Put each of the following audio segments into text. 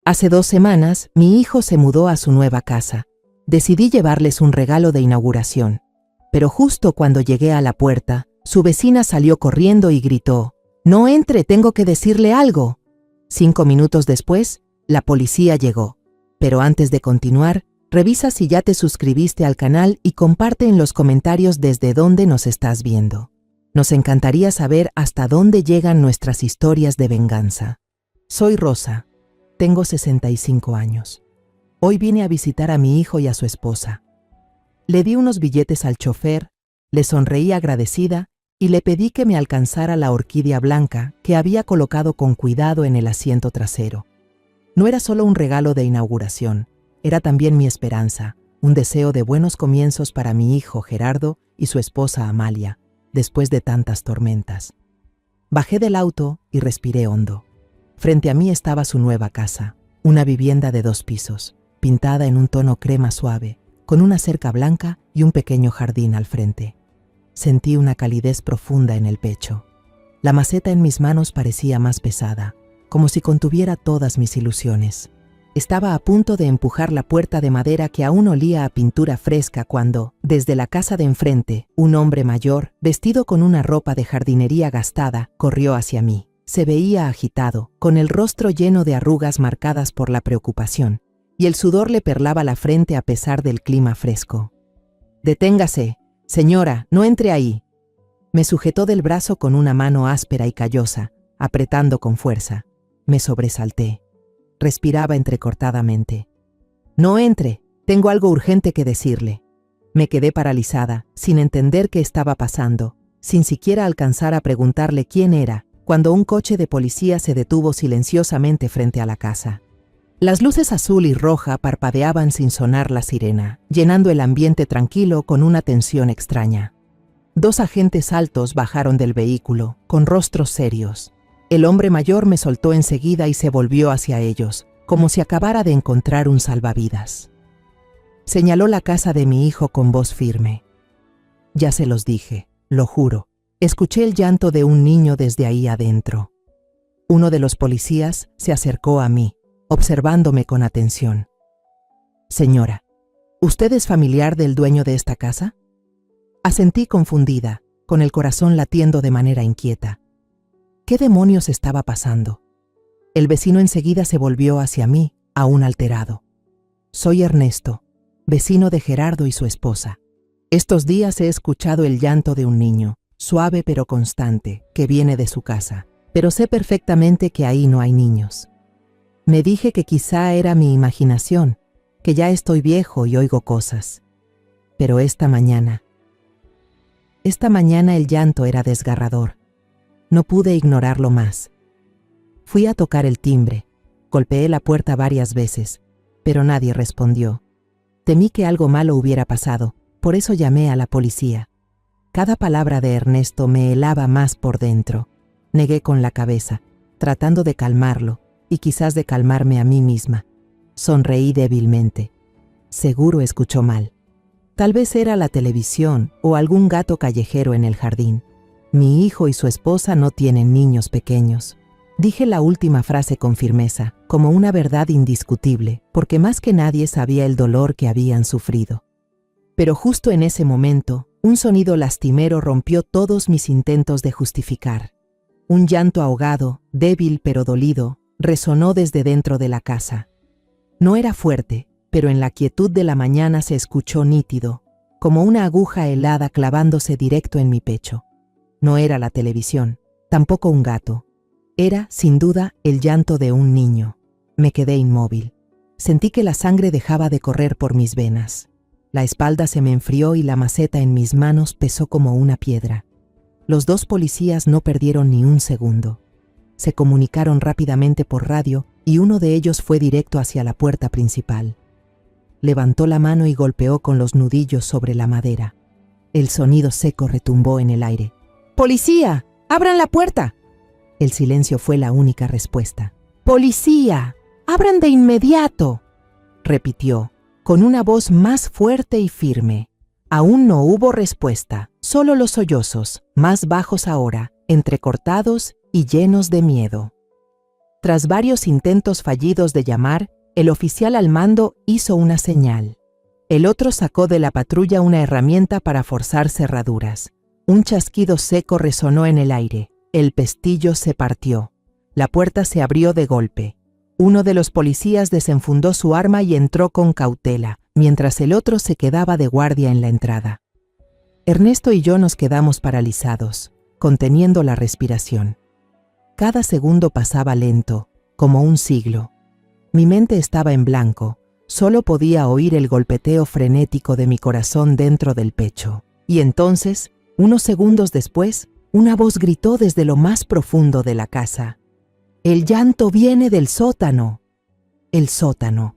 Hace 2 semanas, mi hijo se mudó a su nueva casa. Decidí llevarles un regalo de inauguración. Pero justo cuando llegué a la puerta, su vecina salió corriendo y gritó: «¡No entre, tengo que decirle algo!». 5 minutos después, la policía llegó. Pero antes de continuar, revisa si ya te suscribiste al canal y comparte en los comentarios desde dónde nos estás viendo. Nos encantaría saber hasta dónde llegan nuestras historias de venganza. Soy Rosa. Tengo 65 años. Hoy vine a visitar a mi hijo y a su esposa. Le di unos billetes al chofer, le sonreí agradecida y le pedí que me alcanzara la orquídea blanca que había colocado con cuidado en el asiento trasero. No era solo un regalo de inauguración, era también mi esperanza, un deseo de buenos comienzos para mi hijo Gerardo y su esposa Amalia, después de tantas tormentas. Bajé del auto y respiré hondo. Frente a mí estaba su nueva casa, una vivienda de 2 pisos, pintada en un tono crema suave, con una cerca blanca y un pequeño jardín al frente. Sentí una calidez profunda en el pecho. La maceta en mis manos parecía más pesada, como si contuviera todas mis ilusiones. Estaba a punto de empujar la puerta de madera que aún olía a pintura fresca cuando, desde la casa de enfrente, un hombre mayor, vestido con una ropa de jardinería gastada, corrió hacia mí. Se veía agitado, con el rostro lleno de arrugas marcadas por la preocupación, y el sudor le perlaba la frente a pesar del clima fresco. «Deténgase, señora, no entre ahí». Me sujetó del brazo con una mano áspera y callosa, apretando con fuerza. Me sobresalté. Respiraba entrecortadamente. «No entre, tengo algo urgente que decirle». Me quedé paralizada, sin entender qué estaba pasando, sin siquiera alcanzar a preguntarle quién era, cuando un coche de policía se detuvo silenciosamente frente a la casa. Las luces azul y roja parpadeaban sin sonar la sirena, llenando el ambiente tranquilo con una tensión extraña. 2 agentes altos bajaron del vehículo, con rostros serios. El hombre mayor me soltó enseguida y se volvió hacia ellos, como si acabara de encontrar un salvavidas. Señaló la casa de mi hijo con voz firme. «Ya se los dije, lo juro. Escuché el llanto de un niño desde ahí adentro». Uno de los policías se acercó a mí, observándome con atención. «Señora, ¿usted es familiar del dueño de esta casa?». Asentí confundida, con el corazón latiendo de manera inquieta. ¿Qué demonios estaba pasando? El vecino enseguida se volvió hacia mí, aún alterado. «Soy Ernesto, vecino de Gerardo y su esposa. Estos días he escuchado el llanto de un niño, suave pero constante, que viene de su casa, pero sé perfectamente que ahí no hay niños. Me dije que quizá era mi imaginación, que ya estoy viejo y oigo cosas. Pero esta mañana el llanto era desgarrador. No pude ignorarlo más. Fui a tocar el timbre, golpeé la puerta varias veces, pero nadie respondió. Temí que algo malo hubiera pasado, por eso llamé a la policía. Cada palabra de Ernesto me helaba más por dentro. Negué con la cabeza, tratando de calmarlo, y quizás de calmarme a mí misma. Sonreí débilmente. Seguro escuchó mal. Tal vez era la televisión o algún gato callejero en el jardín. Mi hijo y su esposa no tienen niños pequeños. Dije la última frase con firmeza, como una verdad indiscutible, porque más que nadie sabía el dolor que habían sufrido. Pero justo en ese momento, un sonido lastimero rompió todos mis intentos de justificar. Un llanto ahogado, débil pero dolido, resonó desde dentro de la casa. No era fuerte, pero en la quietud de la mañana se escuchó nítido, como una aguja helada clavándose directo en mi pecho. No era la televisión, tampoco un gato. Era, sin duda, el llanto de un niño. Me quedé inmóvil. Sentí que la sangre dejaba de correr por mis venas. La espalda se me enfrió y la maceta en mis manos pesó como una piedra. Los 2 policías no perdieron ni un segundo. Se comunicaron rápidamente por radio y uno de ellos fue directo hacia la puerta principal. Levantó la mano y golpeó con los nudillos sobre la madera. El sonido seco retumbó en el aire. «¡Policía! ¡Abran la puerta!». El silencio fue la única respuesta. «¡Policía! ¡Abran de inmediato!», repitió, con una voz más fuerte y firme. Aún no hubo respuesta, solo los sollozos, más bajos ahora, entrecortados y llenos de miedo. Tras varios intentos fallidos de llamar, el oficial al mando hizo una señal. El otro sacó de la patrulla una herramienta para forzar cerraduras. Un chasquido seco resonó en el aire. El pestillo se partió. La puerta se abrió de golpe. Uno de los policías desenfundó su arma y entró con cautela, mientras el otro se quedaba de guardia en la entrada. Ernesto y yo nos quedamos paralizados, conteniendo la respiración. Cada segundo pasaba lento, como un siglo. Mi mente estaba en blanco, solo podía oír el golpeteo frenético de mi corazón dentro del pecho. Y entonces, unos segundos después, una voz gritó desde lo más profundo de la casa. «El llanto viene del sótano». El sótano.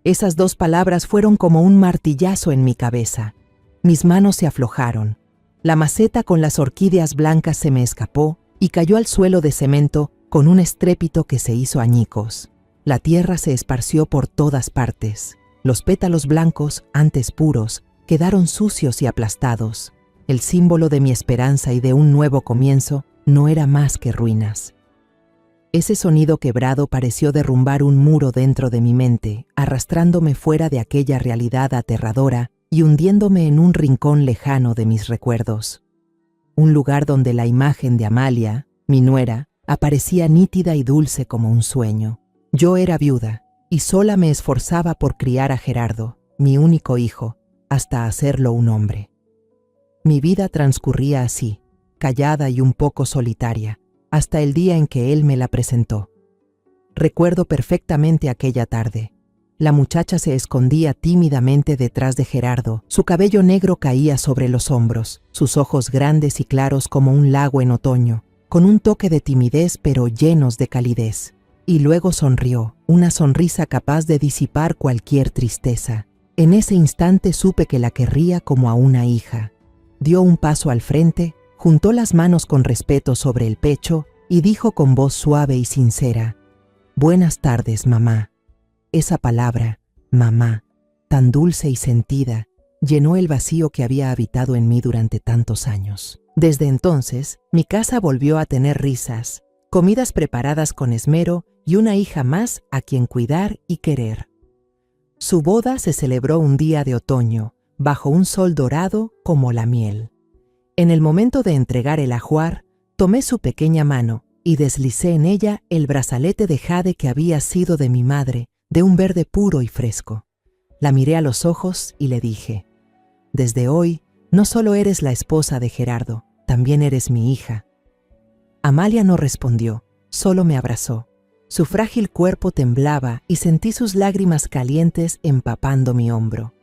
Esas dos palabras fueron como un martillazo en mi cabeza. Mis manos se aflojaron. La maceta con las orquídeas blancas se me escapó y cayó al suelo de cemento con un estrépito que se hizo añicos. La tierra se esparció por todas partes. Los pétalos blancos, antes puros, quedaron sucios y aplastados. El símbolo de mi esperanza y de un nuevo comienzo no era más que ruinas. Ese sonido quebrado pareció derrumbar un muro dentro de mi mente, arrastrándome fuera de aquella realidad aterradora y hundiéndome en un rincón lejano de mis recuerdos. Un lugar donde la imagen de Amalia, mi nuera, aparecía nítida y dulce como un sueño. Yo era viuda y sola me esforzaba por criar a Gerardo, mi único hijo, hasta hacerlo un hombre. Mi vida transcurría así, callada y un poco solitaria, hasta el día en que él me la presentó. Recuerdo perfectamente aquella tarde. La muchacha se escondía tímidamente detrás de Gerardo, su cabello negro caía sobre los hombros, sus ojos grandes y claros como un lago en otoño, con un toque de timidez pero llenos de calidez. Y luego sonrió, una sonrisa capaz de disipar cualquier tristeza. En ese instante supe que la querría como a una hija. Dio un paso al frente, juntó las manos con respeto sobre el pecho y dijo con voz suave y sincera: «Buenas tardes, mamá». Esa palabra, mamá, tan dulce y sentida, llenó el vacío que había habitado en mí durante tantos años. Desde entonces, mi casa volvió a tener risas, comidas preparadas con esmero y una hija más a quien cuidar y querer. Su boda se celebró un día de otoño, bajo un sol dorado como la miel. En el momento de entregar el ajuar, tomé su pequeña mano y deslicé en ella el brazalete de jade que había sido de mi madre, de un verde puro y fresco. La miré a los ojos y le dije: «Desde hoy, no solo eres la esposa de Gerardo, también eres mi hija». Amalia no respondió, solo me abrazó. Su frágil cuerpo temblaba y sentí sus lágrimas calientes empapando mi hombro.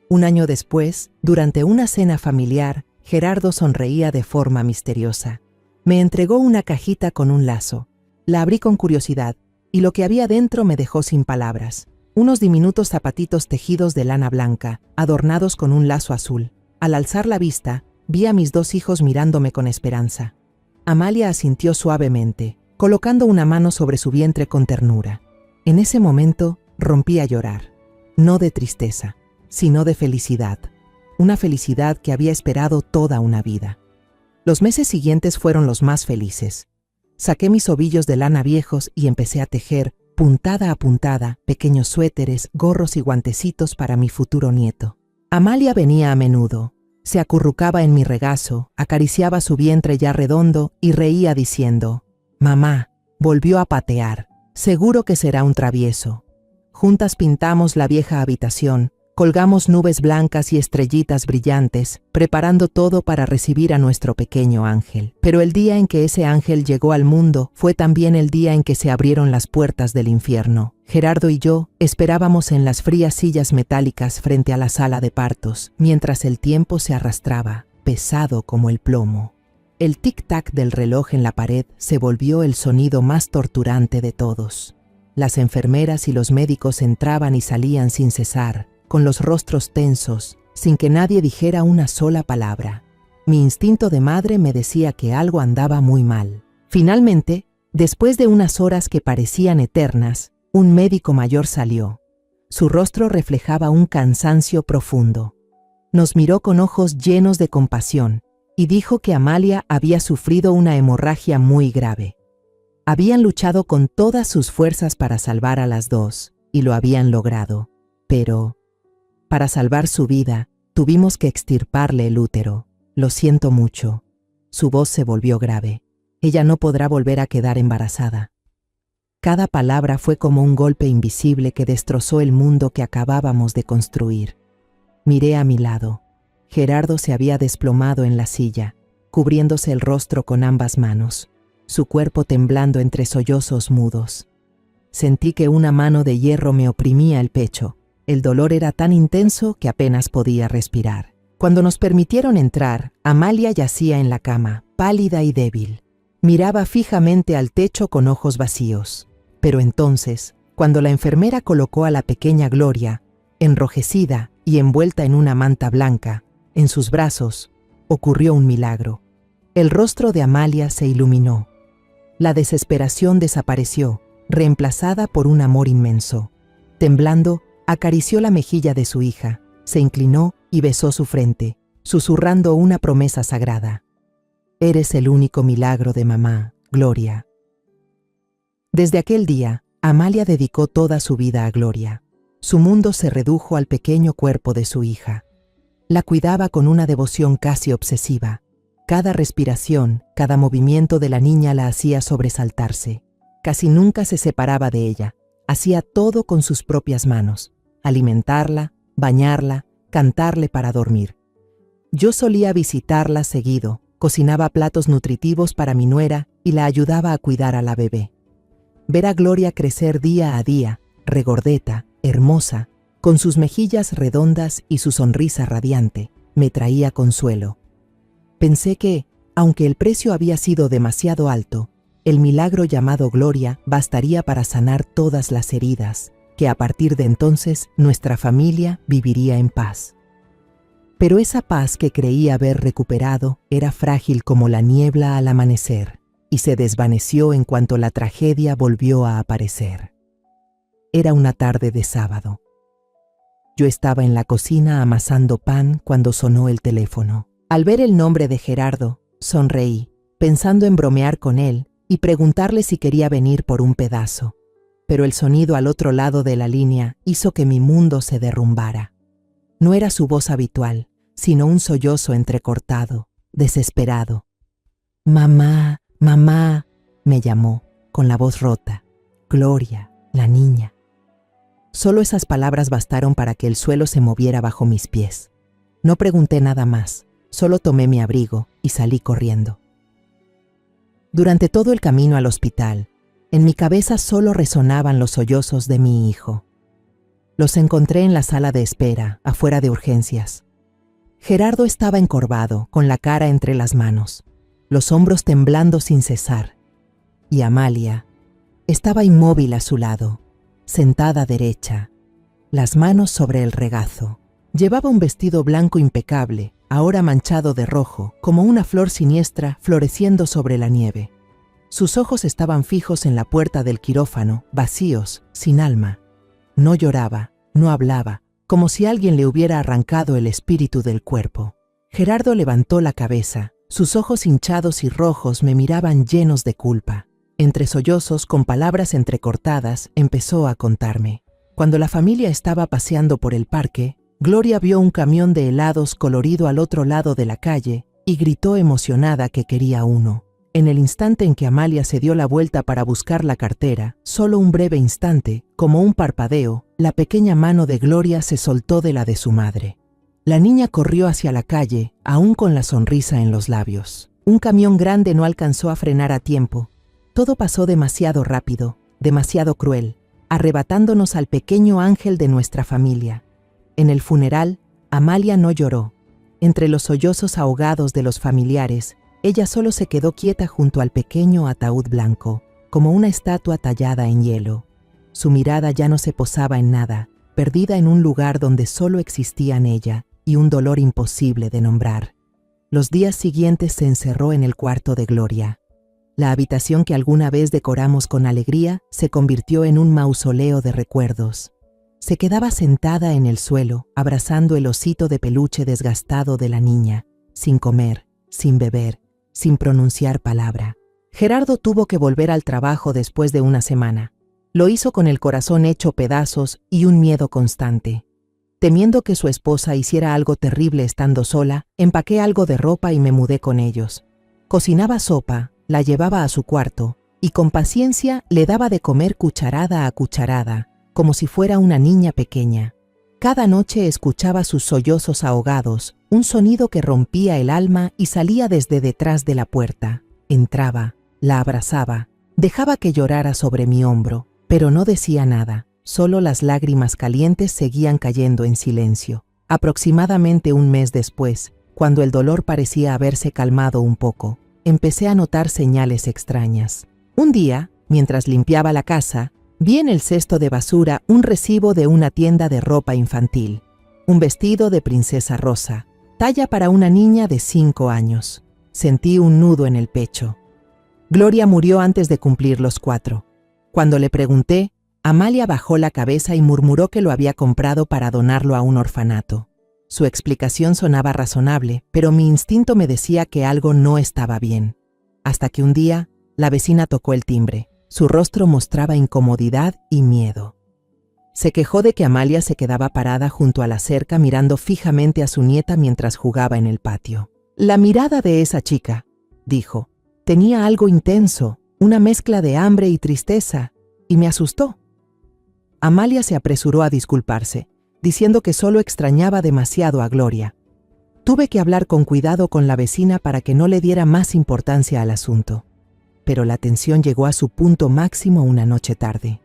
Un año después, durante una cena familiar, Gerardo sonreía de forma misteriosa. Me entregó una cajita con un lazo. La abrí con curiosidad, y lo que había dentro me dejó sin palabras. Unos diminutos zapatitos tejidos de lana blanca, adornados con un lazo azul. Al alzar la vista, vi a mis dos hijos mirándome con esperanza. Amalia asintió suavemente, colocando una mano sobre su vientre con ternura. En ese momento rompí a llorar, no de tristeza, sino de felicidad. Una felicidad que había esperado toda una vida. Los meses siguientes fueron los más felices. Saqué mis ovillos de lana viejos y empecé a tejer, puntada a puntada, pequeños suéteres, gorros y guantecitos para mi futuro nieto. Amalia venía a menudo. Se acurrucaba en mi regazo, acariciaba su vientre ya redondo y reía diciendo: «Mamá, volvió a patear. Seguro que será un travieso». Juntas pintamos la vieja habitación, colgamos nubes blancas y estrellitas brillantes, preparando todo para recibir a nuestro pequeño ángel. Pero el día en que ese ángel llegó al mundo fue también el día en que se abrieron las puertas del infierno. Gerardo y yo esperábamos en las frías sillas metálicas frente a la sala de partos, mientras el tiempo se arrastraba, pesado como el plomo. El tic-tac del reloj en la pared se volvió el sonido más torturante de todos. Las enfermeras y los médicos entraban y salían sin cesar, con los rostros tensos, sin que nadie dijera una sola palabra. Mi instinto de madre me decía que algo andaba muy mal. Finalmente, después de unas horas que parecían eternas, un médico mayor salió. Su rostro reflejaba un cansancio profundo. Nos miró con ojos llenos de compasión y dijo que Amalia había sufrido una hemorragia muy grave. Habían luchado con todas sus fuerzas para salvar a las dos, y lo habían logrado. Pero, para salvar su vida, tuvimos que extirparle el útero. Lo siento mucho. Su voz se volvió grave. Ella no podrá volver a quedar embarazada. Cada palabra fue como un golpe invisible que destrozó el mundo que acabábamos de construir. Miré a mi lado. Gerardo se había desplomado en la silla, cubriéndose el rostro con ambas manos, su cuerpo temblando entre sollozos mudos. Sentí que una mano de hierro me oprimía el pecho. El dolor era tan intenso que apenas podía respirar. Cuando nos permitieron entrar, Amalia yacía en la cama, pálida y débil. Miraba fijamente al techo con ojos vacíos. Pero entonces, cuando la enfermera colocó a la pequeña Gloria, enrojecida y envuelta en una manta blanca, en sus brazos, ocurrió un milagro. El rostro de Amalia se iluminó. La desesperación desapareció, reemplazada por un amor inmenso. Temblando, acarició la mejilla de su hija, se inclinó y besó su frente, susurrando una promesa sagrada. «Eres el único milagro de mamá, Gloria». Desde aquel día, Amalia dedicó toda su vida a Gloria. Su mundo se redujo al pequeño cuerpo de su hija. La cuidaba con una devoción casi obsesiva. Cada respiración, cada movimiento de la niña la hacía sobresaltarse. Casi nunca se separaba de ella. Hacía todo con sus propias manos. Alimentarla, bañarla, cantarle para dormir. Yo solía visitarla seguido, cocinaba platos nutritivos para mi nuera y la ayudaba a cuidar a la bebé. Ver a Gloria crecer día a día, regordeta, hermosa, con sus mejillas redondas y su sonrisa radiante, me traía consuelo. Pensé que, aunque el precio había sido demasiado alto, el milagro llamado Gloria bastaría para sanar todas las heridas, que a partir de entonces nuestra familia viviría en paz. Pero esa paz que creí haber recuperado era frágil como la niebla al amanecer, y se desvaneció en cuanto la tragedia volvió a aparecer. Era una tarde de sábado. Yo estaba en la cocina amasando pan cuando sonó el teléfono. Al ver el nombre de Gerardo, sonreí, pensando en bromear con él y preguntarle si quería venir por un pedazo. Pero el sonido al otro lado de la línea hizo que mi mundo se derrumbara. No era su voz habitual, sino un sollozo entrecortado, desesperado. «Mamá, mamá», me llamó, con la voz rota. «Gloria, la niña». Solo esas palabras bastaron para que el suelo se moviera bajo mis pies. No pregunté nada más, solo tomé mi abrigo y salí corriendo. Durante todo el camino al hospital, en mi cabeza solo resonaban los sollozos de mi hijo. Los encontré en la sala de espera, afuera de urgencias. Gerardo estaba encorvado, con la cara entre las manos, los hombros temblando sin cesar. Y Amalia estaba inmóvil a su lado, sentada derecha, las manos sobre el regazo. Llevaba un vestido blanco impecable, ahora manchado de rojo, como una flor siniestra floreciendo sobre la nieve. Sus ojos estaban fijos en la puerta del quirófano, vacíos, sin alma. No lloraba, no hablaba, como si alguien le hubiera arrancado el espíritu del cuerpo. Gerardo levantó la cabeza, sus ojos hinchados y rojos me miraban llenos de culpa. Entre sollozos, con palabras entrecortadas, empezó a contarme. Cuando la familia estaba paseando por el parque, Gloria vio un camión de helados colorido al otro lado de la calle y gritó emocionada que quería uno. En el instante en que Amalia se dio la vuelta para buscar la cartera, solo un breve instante, como un parpadeo, la pequeña mano de Gloria se soltó de la de su madre. La niña corrió hacia la calle, aún con la sonrisa en los labios. Un camión grande no alcanzó a frenar a tiempo. Todo pasó demasiado rápido, demasiado cruel, arrebatándonos al pequeño ángel de nuestra familia. En el funeral, Amalia no lloró. Entre los sollozos ahogados de los familiares, ella solo se quedó quieta junto al pequeño ataúd blanco, como una estatua tallada en hielo. Su mirada ya no se posaba en nada, perdida en un lugar donde solo existían ella y un dolor imposible de nombrar. Los días siguientes se encerró en el cuarto de Gloria. La habitación que alguna vez decoramos con alegría se convirtió en un mausoleo de recuerdos. Se quedaba sentada en el suelo, abrazando el osito de peluche desgastado de la niña, sin comer, sin beber, sin pronunciar palabra. Gerardo tuvo que volver al trabajo después de una semana. Lo hizo con el corazón hecho pedazos y un miedo constante. Temiendo que su esposa hiciera algo terrible estando sola, empaqué algo de ropa y me mudé con ellos. Cocinaba sopa, la llevaba a su cuarto y con paciencia le daba de comer cucharada a cucharada, como si fuera una niña pequeña. Cada noche escuchaba sus sollozos ahogados, un sonido que rompía el alma y salía desde detrás de la puerta. Entraba, la abrazaba, dejaba que llorara sobre mi hombro, pero no decía nada. Solo las lágrimas calientes seguían cayendo en silencio. Aproximadamente un mes después, cuando el dolor parecía haberse calmado un poco, empecé a notar señales extrañas. Un día, mientras limpiaba la casa, vi en el cesto de basura un recibo de una tienda de ropa infantil. Un vestido de princesa rosa, talla para una niña de 5 años. Sentí un nudo en el pecho. Gloria murió antes de cumplir los 4. Cuando le pregunté, Amalia bajó la cabeza y murmuró que lo había comprado para donarlo a un orfanato. Su explicación sonaba razonable, pero mi instinto me decía que algo no estaba bien. Hasta que un día, la vecina tocó el timbre. Su rostro mostraba incomodidad y miedo. Se quejó de que Amalia se quedaba parada junto a la cerca mirando fijamente a su nieta mientras jugaba en el patio. La mirada de esa chica, dijo, tenía algo intenso, una mezcla de hambre y tristeza, y me asustó. Amalia se apresuró a disculparse, diciendo que solo extrañaba demasiado a Gloria. Tuve que hablar con cuidado con la vecina para que no le diera más importancia al asunto. Pero la tensión llegó a su punto máximo una noche tarde.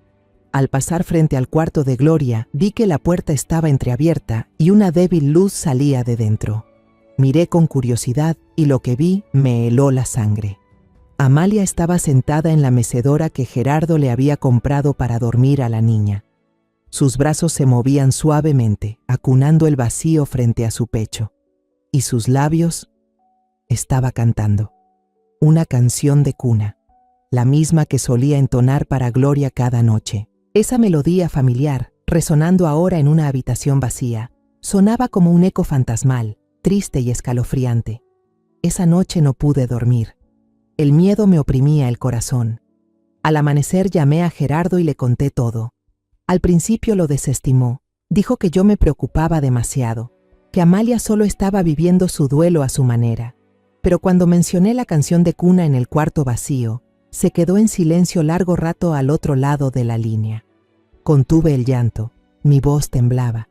Al pasar frente al cuarto de Gloria, vi que la puerta estaba entreabierta y una débil luz salía de dentro. Miré con curiosidad y lo que vi me heló la sangre. Amalia estaba sentada en la mecedora que Gerardo le había comprado para dormir a la niña. Sus brazos se movían suavemente, acunando el vacío frente a su pecho. Y sus labios estaba cantando. Una canción de cuna, la misma que solía entonar para Gloria cada noche. Esa melodía familiar, resonando ahora en una habitación vacía, sonaba como un eco fantasmal, triste y escalofriante. Esa noche no pude dormir. El miedo me oprimía el corazón. Al amanecer llamé a Gerardo y le conté todo. Al principio lo desestimó. Dijo que yo me preocupaba demasiado, que Amalia solo estaba viviendo su duelo a su manera. Pero cuando mencioné la canción de cuna en el cuarto vacío, se quedó en silencio largo rato al otro lado de la línea. Contuve el llanto. Mi voz temblaba.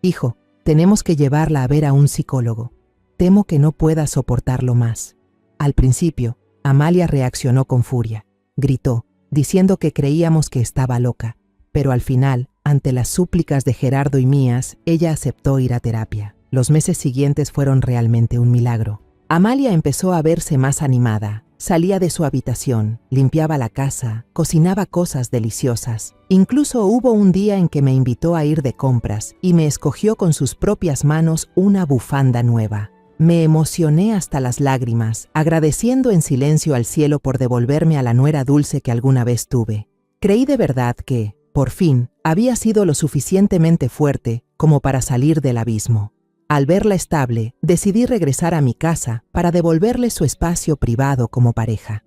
Hijo, tenemos que llevarla a ver a un psicólogo. Temo que no pueda soportarlo más. Al principio, Amalia reaccionó con furia. Gritó, diciendo que creíamos que estaba loca. Pero al final, ante las súplicas de Gerardo y mías, ella aceptó ir a terapia. Los meses siguientes fueron realmente un milagro. Amalia empezó a verse más animada. Salía de su habitación, limpiaba la casa, cocinaba cosas deliciosas. Incluso hubo un día en que me invitó a ir de compras y me escogió con sus propias manos una bufanda nueva. Me emocioné hasta las lágrimas, agradeciendo en silencio al cielo por devolverme a la nuera dulce que alguna vez tuve. Creí de verdad que, por fin, había sido lo suficientemente fuerte como para salir del abismo. Al verla estable, decidí regresar a mi casa para devolverle su espacio privado como pareja.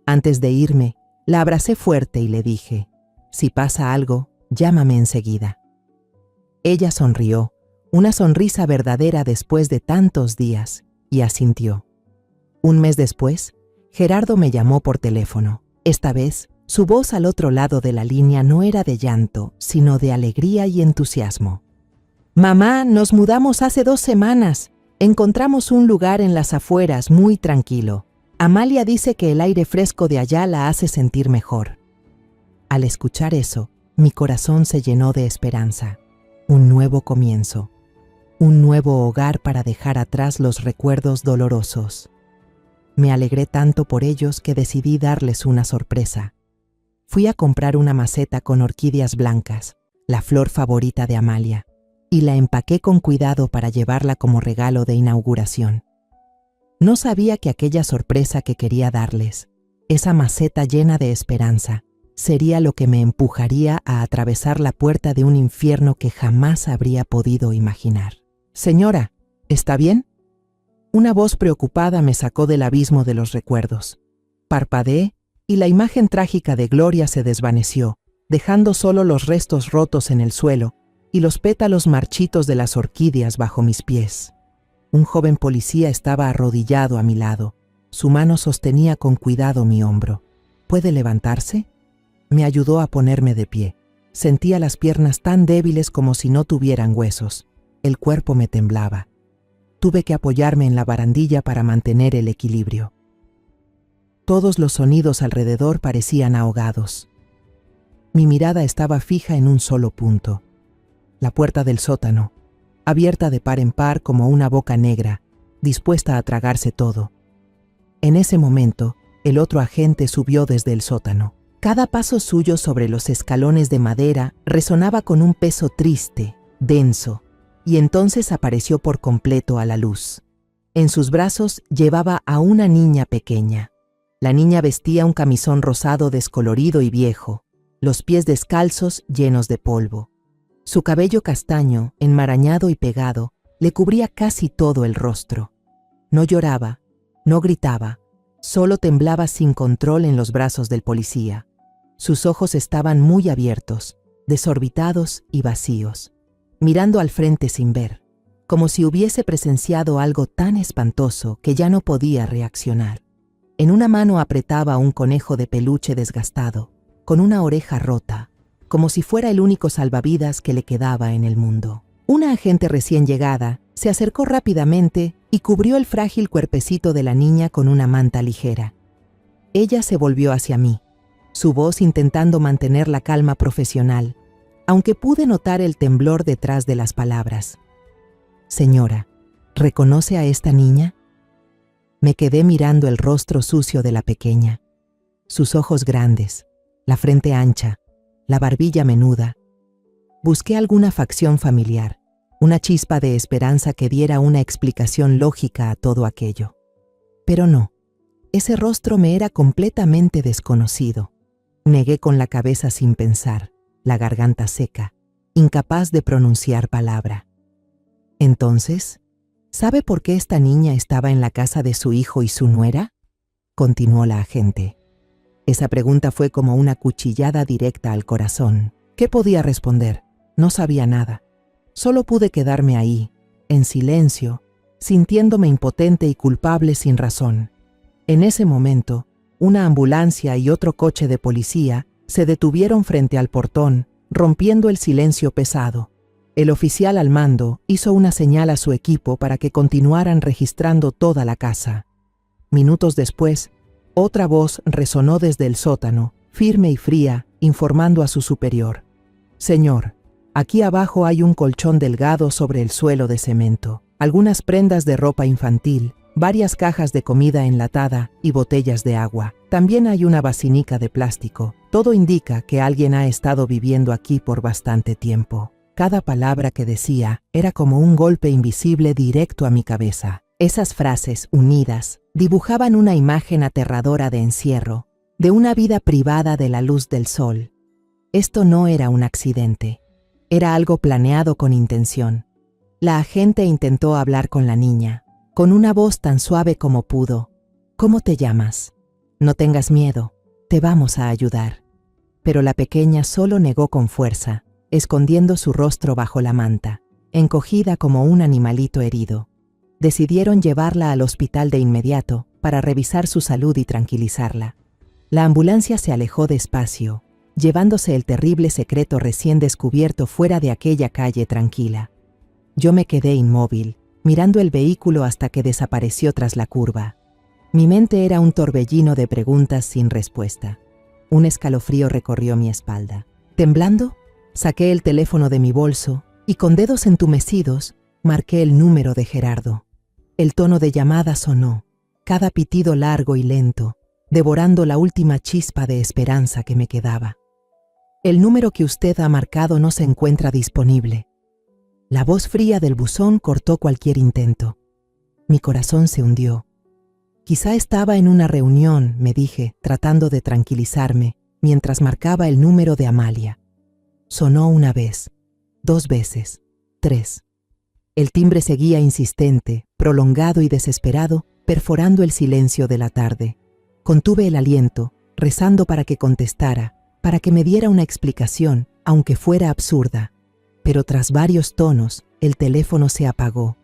Antes de irme, la abracé fuerte y le dije, si pasa algo, llámame enseguida. Ella sonrió, una sonrisa verdadera después de tantos días, y asintió. Un mes después, Gerardo me llamó por teléfono. Esta vez, su voz al otro lado de la línea no era de llanto, sino de alegría y entusiasmo. Mamá, nos mudamos hace 2 semanas. Encontramos un lugar en las afueras muy tranquilo. Amalia dice que el aire fresco de allá la hace sentir mejor. Al escuchar eso, mi corazón se llenó de esperanza. Un nuevo comienzo. Un nuevo hogar para dejar atrás los recuerdos dolorosos. Me alegré tanto por ellos que decidí darles una sorpresa. Fui a comprar una maceta con orquídeas blancas, la flor favorita de Amalia, y la empaqué con cuidado para llevarla como regalo de inauguración. No sabía que aquella sorpresa que quería darles, esa maceta llena de esperanza, sería lo que me empujaría a atravesar la puerta de un infierno que jamás habría podido imaginar. Señora, ¿está bien? Una voz preocupada me sacó del abismo de los recuerdos. Parpadeé y la imagen trágica de Gloria se desvaneció, dejando solo los restos rotos en el suelo y los pétalos marchitos de las orquídeas bajo mis pies. Un joven policía estaba arrodillado a mi lado. Su mano sostenía con cuidado mi hombro. ¿Puede levantarse? Me ayudó a ponerme de pie. Sentía las piernas tan débiles como si no tuvieran huesos. El cuerpo me temblaba. Tuve que apoyarme en la barandilla para mantener el equilibrio. Todos los sonidos alrededor parecían ahogados. Mi mirada estaba fija en un solo punto. La puerta del sótano, abierta de par en par como una boca negra, dispuesta a tragarse todo. En ese momento, el otro agente subió desde el sótano. Cada paso suyo sobre los escalones de madera resonaba con un peso triste, denso, y entonces apareció por completo a la luz. En sus brazos llevaba a una niña pequeña. La niña vestía un camisón rosado descolorido y viejo, los pies descalzos llenos de polvo. Su cabello castaño, enmarañado y pegado, le cubría casi todo el rostro. No lloraba, no gritaba, solo temblaba sin control en los brazos del policía. Sus ojos estaban muy abiertos, desorbitados y vacíos, mirando al frente sin ver, como si hubiese presenciado algo tan espantoso que ya no podía reaccionar. En una mano apretaba un conejo de peluche desgastado, con una oreja rota, como si fuera el único salvavidas que le quedaba en el mundo. Una agente recién llegada se acercó rápidamente y cubrió el frágil cuerpecito de la niña con una manta ligera. Ella se volvió hacia mí, su voz intentando mantener la calma profesional, aunque pude notar el temblor detrás de las palabras. «Señora, ¿reconoce a esta niña?» Me quedé mirando el rostro sucio de la pequeña. Sus ojos grandes, la frente ancha, la barbilla menuda. Busqué alguna facción familiar, una chispa de esperanza que diera una explicación lógica a todo aquello. Pero no, ese rostro me era completamente desconocido. Negué con la cabeza sin pensar, la garganta seca, incapaz de pronunciar palabra. Entonces, ¿sabe por qué esta niña estaba en la casa de su hijo y su nuera?, continuó la agente. Esa pregunta fue como una cuchillada directa al corazón. ¿Qué podía responder? No sabía nada. Solo pude quedarme ahí, en silencio, sintiéndome impotente y culpable sin razón. En ese momento, una ambulancia y otro coche de policía se detuvieron frente al portón, rompiendo el silencio pesado. El oficial al mando hizo una señal a su equipo para que continuaran registrando toda la casa. Minutos después, otra voz resonó desde el sótano, firme y fría, informando a su superior. «Señor, aquí abajo hay un colchón delgado sobre el suelo de cemento, algunas prendas de ropa infantil, varias cajas de comida enlatada y botellas de agua. También hay una basinica de plástico. Todo indica que alguien ha estado viviendo aquí por bastante tiempo». Cada palabra que decía era como un golpe invisible directo a mi cabeza. Esas frases, unidas, dibujaban una imagen aterradora de encierro, de una vida privada de la luz del sol. Esto no era un accidente. Era algo planeado con intención. La agente intentó hablar con la niña, con una voz tan suave como pudo. «¿Cómo te llamas? No tengas miedo, te vamos a ayudar». Pero la pequeña solo negó con fuerza, escondiendo su rostro bajo la manta, encogida como un animalito herido. Decidieron llevarla al hospital de inmediato para revisar su salud y tranquilizarla. La ambulancia se alejó despacio, llevándose el terrible secreto recién descubierto fuera de aquella calle tranquila. Yo me quedé inmóvil, mirando el vehículo hasta que desapareció tras la curva. Mi mente era un torbellino de preguntas sin respuesta. Un escalofrío recorrió mi espalda. Temblando, saqué el teléfono de mi bolso y con dedos entumecidos marqué el número de Gerardo. El tono de llamada sonó, cada pitido largo y lento, devorando la última chispa de esperanza que me quedaba. «El número que usted ha marcado no se encuentra disponible». La voz fría del buzón cortó cualquier intento. Mi corazón se hundió. Quizá estaba en una reunión, me dije, tratando de tranquilizarme, mientras marcaba el número de Amalia. Sonó una vez, 2 veces, 3. El timbre seguía insistente, prolongado y desesperado, perforando el silencio de la tarde. Contuve el aliento, rezando para que contestara, para que me diera una explicación, aunque fuera absurda. Pero tras varios tonos, el teléfono se apagó.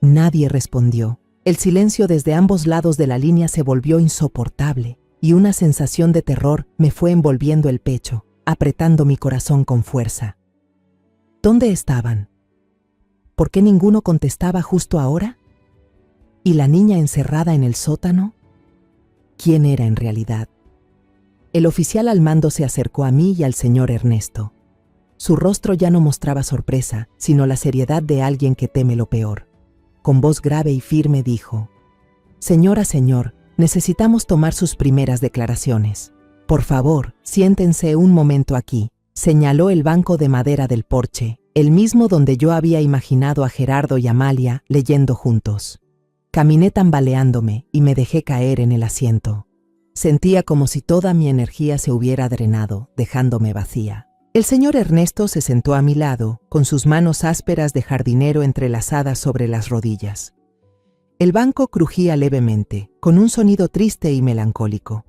Nadie respondió. El silencio desde ambos lados de la línea se volvió insoportable, y una sensación de terror me fue envolviendo el pecho, apretando mi corazón con fuerza. ¿Dónde estaban? ¿Por qué ninguno contestaba justo ahora? ¿Y la niña encerrada en el sótano? ¿Quién era en realidad? El oficial al mando se acercó a mí y al señor Ernesto. Su rostro ya no mostraba sorpresa, sino la seriedad de alguien que teme lo peor. Con voz grave y firme dijo: «Señora, señor, necesitamos tomar sus primeras declaraciones. Por favor, siéntense un momento aquí». Señaló el banco de madera del porche, el mismo donde yo había imaginado a Gerardo y Amalia leyendo juntos. Caminé tambaleándome y me dejé caer en el asiento. Sentía como si toda mi energía se hubiera drenado, dejándome vacía. El señor Ernesto se sentó a mi lado, con sus manos ásperas de jardinero entrelazadas sobre las rodillas. El banco crujía levemente, con un sonido triste y melancólico.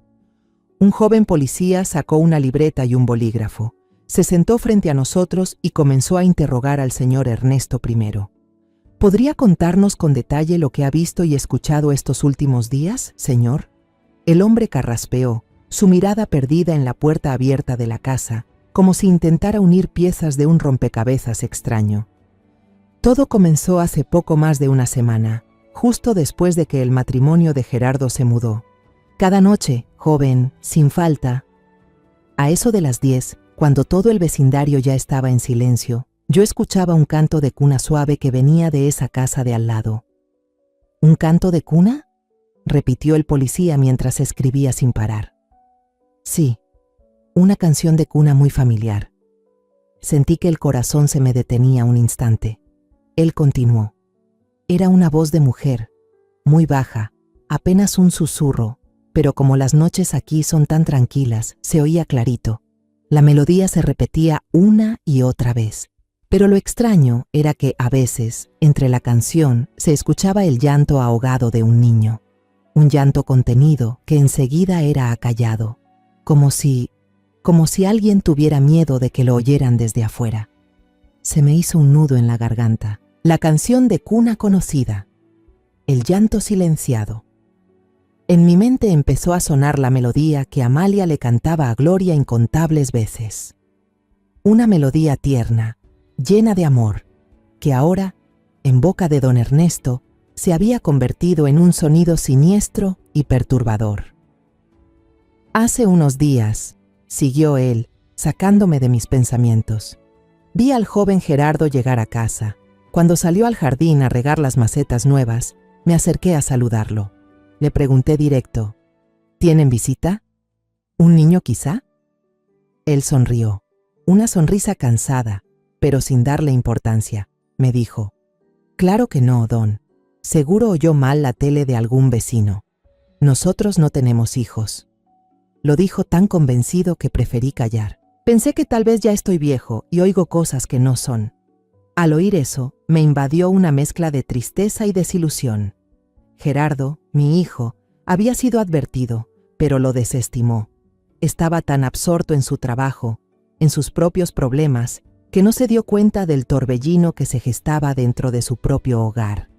Un joven policía sacó una libreta y un bolígrafo. Se sentó frente a nosotros y comenzó a interrogar al señor Ernesto primero. ¿Podría contarnos con detalle lo que ha visto y escuchado estos últimos días, señor? El hombre carraspeó, su mirada perdida en la puerta abierta de la casa, como si intentara unir piezas de un rompecabezas extraño. Todo comenzó hace poco más de una semana, justo después de que el matrimonio de Gerardo se mudó. Cada noche, joven, sin falta. A eso de las 10, cuando todo el vecindario ya estaba en silencio, yo escuchaba un canto de cuna suave que venía de esa casa de al lado. ¿Un canto de cuna?, repitió el policía mientras escribía sin parar. Sí, una canción de cuna muy familiar. Sentí que el corazón se me detenía un instante. Él continuó. Era una voz de mujer, muy baja, apenas un susurro, pero como las noches aquí son tan tranquilas, se oía clarito. La melodía se repetía una y otra vez. Pero lo extraño era que, a veces, entre la canción, se escuchaba el llanto ahogado de un niño. Un llanto contenido que enseguida era acallado, como si alguien tuviera miedo de que lo oyeran desde afuera. Se me hizo un nudo en la garganta. La canción de cuna conocida. El llanto silenciado. En mi mente empezó a sonar la melodía que Amalia le cantaba a Gloria incontables veces. Una melodía tierna, llena de amor, que ahora, en boca de don Ernesto, se había convertido en un sonido siniestro y perturbador. Hace unos días, siguió él, sacándome de mis pensamientos, vi al joven Gerardo llegar a casa. Cuando salió al jardín a regar las macetas nuevas, me acerqué a saludarlo. Le pregunté directo: ¿tienen visita? ¿Un niño quizá? Él sonrió, una sonrisa cansada, pero sin darle importancia. Me dijo: claro que no, don. Seguro oyó mal la tele de algún vecino. Nosotros no tenemos hijos. Lo dijo tan convencido que preferí callar. Pensé que tal vez ya estoy viejo y oigo cosas que no son. Al oír eso, me invadió una mezcla de tristeza y desilusión. Gerardo, mi hijo, había sido advertido, pero lo desestimó. Estaba tan absorto en su trabajo, en sus propios problemas, que no se dio cuenta del torbellino que se gestaba dentro de su propio hogar.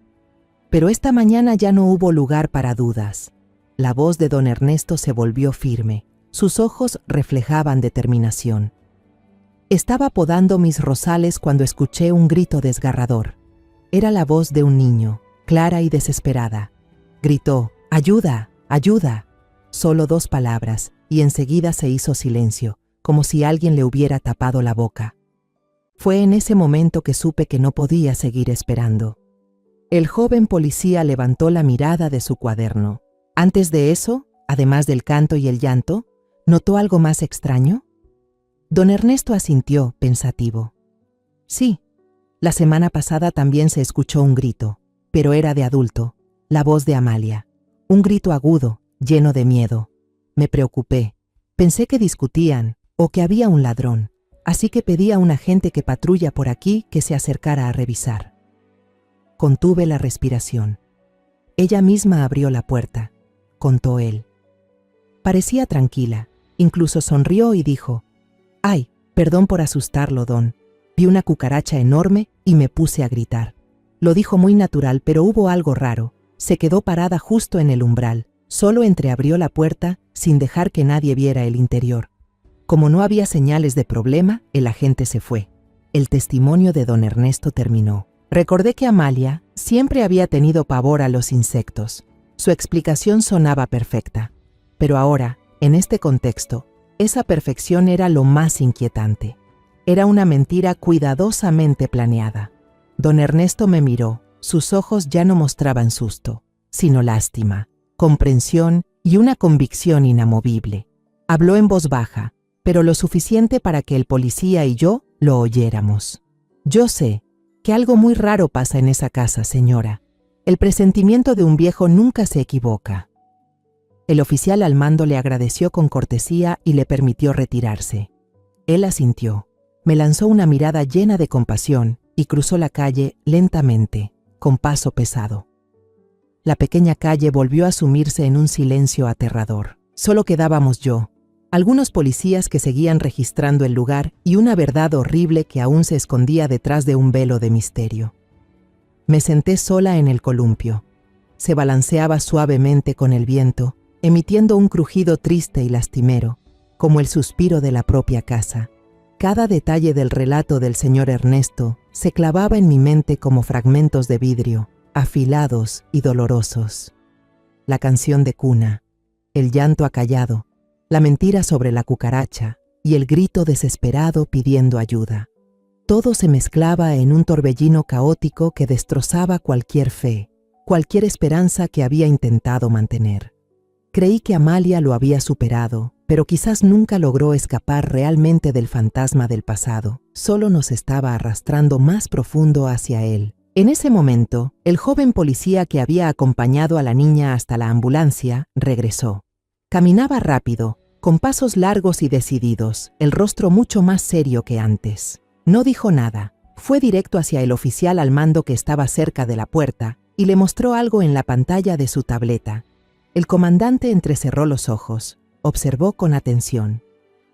Pero esta mañana ya no hubo lugar para dudas. La voz de don Ernesto se volvió firme, sus ojos reflejaban determinación. Estaba podando mis rosales cuando escuché un grito desgarrador. Era la voz de un niño, clara y desesperada. Gritó: «¡Ayuda! ¡Ayuda!». Solo 2 palabras, y enseguida se hizo silencio, como si alguien le hubiera tapado la boca. Fue en ese momento que supe que no podía seguir esperando. El joven policía levantó la mirada de su cuaderno. Antes de eso, además del canto y el llanto, ¿notó algo más extraño? Don Ernesto asintió, pensativo. Sí, la semana pasada también se escuchó un grito, pero era de adulto, la voz de Amalia. Un grito agudo, lleno de miedo. Me preocupé. Pensé que discutían o que había un ladrón, así que pedí a un agente que patrulla por aquí que se acercara a revisar. Contuve la respiración. Ella misma abrió la puerta, contó él. Parecía tranquila, incluso sonrió y dijo: «Ay, perdón por asustarlo, don. Vi una cucaracha enorme y me puse a gritar». Lo dijo muy natural, pero hubo algo raro. Se quedó parada justo en el umbral, solo entreabrió la puerta sin dejar que nadie viera el interior. Como no había señales de problema, el agente se fue. El testimonio de don Ernesto terminó. Recordé que Amalia siempre había tenido pavor a los insectos. Su explicación sonaba perfecta. Pero ahora, en este contexto, esa perfección era lo más inquietante. Era una mentira cuidadosamente planeada. Don Ernesto me miró. Sus ojos ya no mostraban susto, sino lástima, comprensión y una convicción inamovible. Habló en voz baja, pero lo suficiente para que el policía y yo lo oyéramos. «Yo sé que algo muy raro pasa en esa casa, señora. El presentimiento de un viejo nunca se equivoca». El oficial al mando le agradeció con cortesía y le permitió retirarse. Él asintió. Me lanzó una mirada llena de compasión y cruzó la calle lentamente, con paso pesado. La pequeña calle volvió a sumirse en un silencio aterrador. Solo quedábamos yo, algunos policías que seguían registrando el lugar y una verdad horrible que aún se escondía detrás de un velo de misterio. Me senté sola en el columpio. Se balanceaba suavemente con el viento, emitiendo un crujido triste y lastimero, como el suspiro de la propia casa. Cada detalle del relato del señor Ernesto se clavaba en mi mente como fragmentos de vidrio, afilados y dolorosos. La canción de cuna, el llanto acallado, la mentira sobre la cucaracha y el grito desesperado pidiendo ayuda. Todo se mezclaba en un torbellino caótico que destrozaba cualquier fe, cualquier esperanza que había intentado mantener. Creí que Amalia lo había superado, pero quizás nunca logró escapar realmente del fantasma del pasado. Solo nos estaba arrastrando más profundo hacia él. En ese momento, el joven policía que había acompañado a la niña hasta la ambulancia regresó. Caminaba rápido, con pasos largos y decididos, el rostro mucho más serio que antes. No dijo nada. Fue directo hacia el oficial al mando que estaba cerca de la puerta y le mostró algo en la pantalla de su tableta. El comandante entrecerró los ojos. Observó con atención.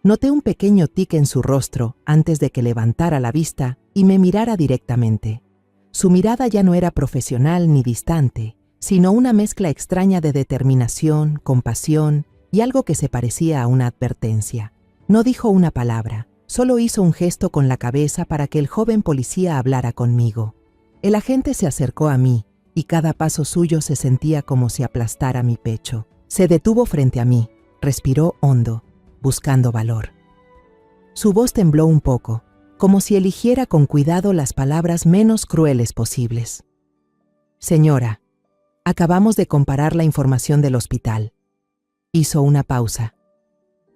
Noté un pequeño tic en su rostro antes de que levantara la vista y me mirara directamente. Su mirada ya no era profesional ni distante, sino una mezcla extraña de determinación, compasión y algo que se parecía a una advertencia. No dijo una palabra, solo hizo un gesto con la cabeza para que el joven policía hablara conmigo. El agente se acercó a mí y cada paso suyo se sentía como si aplastara mi pecho. Se detuvo frente a mí, respiró hondo, buscando valor. Su voz tembló un poco, como si eligiera con cuidado las palabras menos crueles posibles. «Señora, acabamos de comparar la información del hospital». Hizo una pausa.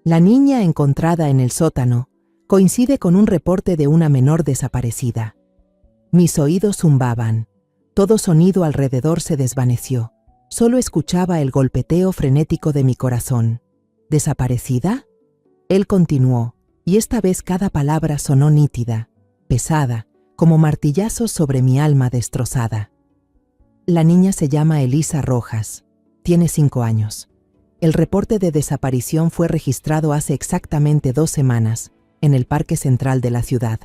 «La niña encontrada en el sótano coincide con un reporte de una menor desaparecida». Mis oídos zumbaban. Todo sonido alrededor se desvaneció. Solo escuchaba el golpeteo frenético de mi corazón. ¿Desaparecida? Él continuó, y esta vez cada palabra sonó nítida, pesada, como martillazos sobre mi alma destrozada. La niña se llama Elisa Rojas. Tiene 5 años. El reporte de desaparición fue registrado hace exactamente 2 semanas, en el Parque Central de la ciudad.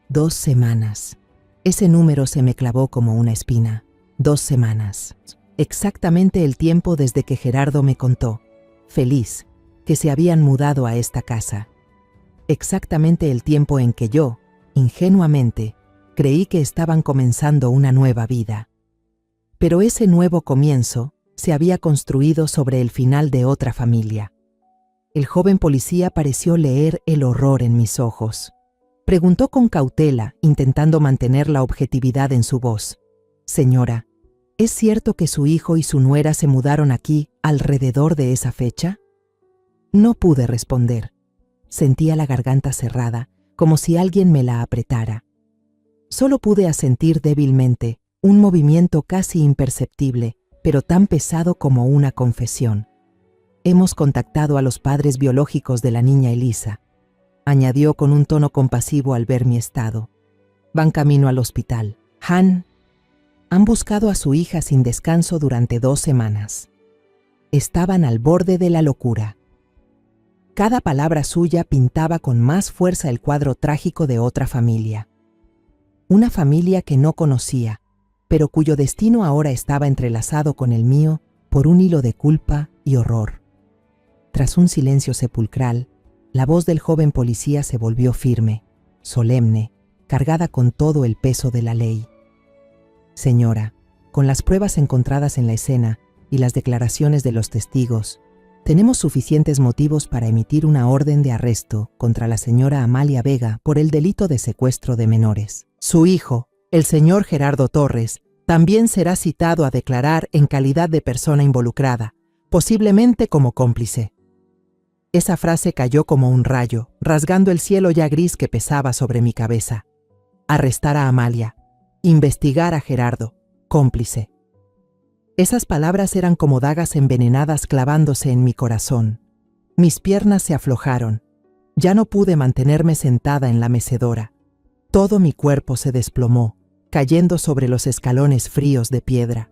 2 semanas. Ese número se me clavó como una espina. 2 semanas. Exactamente el tiempo desde que Gerardo me contó, feliz, que se habían mudado a esta casa. Exactamente el tiempo en que yo, ingenuamente, creí que estaban comenzando una nueva vida. Pero ese nuevo comienzo se había construido sobre el final de otra familia. El joven policía pareció leer el horror en mis ojos. Preguntó con cautela, intentando mantener la objetividad en su voz. «Señora, ¿es cierto que su hijo y su nuera se mudaron aquí alrededor de esa fecha?» No pude responder. Sentía la garganta cerrada, como si alguien me la apretara. Solo pude asentir débilmente, un movimiento casi imperceptible, pero tan pesado como una confesión. «Hemos contactado a los padres biológicos de la niña Elisa», añadió con un tono compasivo al ver mi estado. «Van camino al hospital. Han buscado a su hija sin descanso durante 2 semanas». estaban al borde de la locura. Cada palabra suya pintaba con más fuerza el cuadro trágico de otra familia. Una familia que no conocía, pero cuyo destino ahora estaba entrelazado con el mío por un hilo de culpa y horror. Tras un silencio sepulcral, la voz del joven policía se volvió firme, solemne, cargada con todo el peso de la ley. Señora, con las pruebas encontradas en la escena y las declaraciones de los testigos, tenemos suficientes motivos para emitir una orden de arresto contra la señora Amalia Vega por el delito de secuestro de menores. Su hijo, el señor Gerardo Torres, también será citado a declarar en calidad de persona involucrada, posiblemente como cómplice. Esa frase cayó como un rayo, rasgando el cielo ya gris que pesaba sobre mi cabeza. Arrestar a Amalia, investigar a Gerardo, cómplice. Esas palabras eran como dagas envenenadas clavándose en mi corazón. Mis piernas se aflojaron. Ya no pude mantenerme sentada en la mecedora. Todo mi cuerpo se desplomó, cayendo sobre los escalones fríos de piedra.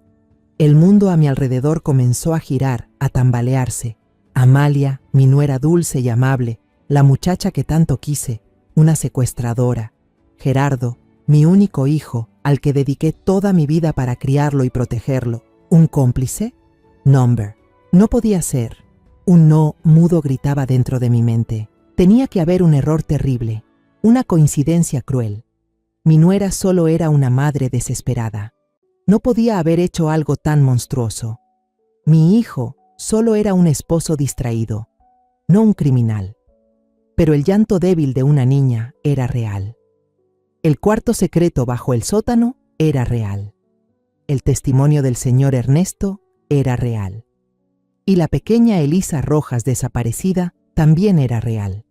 El mundo a mi alrededor comenzó a girar, a tambalearse. Amalia, mi nuera dulce y amable, la muchacha que tanto quise, una secuestradora. Gerardo, mi único hijo, al que dediqué toda mi vida para criarlo y protegerlo. ¿Un cómplice? Number. No podía ser. Un no mudo gritaba dentro de mi mente. Tenía que haber un error terrible, una coincidencia cruel. Mi nuera solo era una madre desesperada. No podía haber hecho algo tan monstruoso. Mi hijo solo era un esposo distraído, no un criminal. Pero el llanto débil de una niña era real. El cuarto secreto bajo el sótano era real. El testimonio del señor Ernesto era real. Y la pequeña Elisa Rojas desaparecida también era real.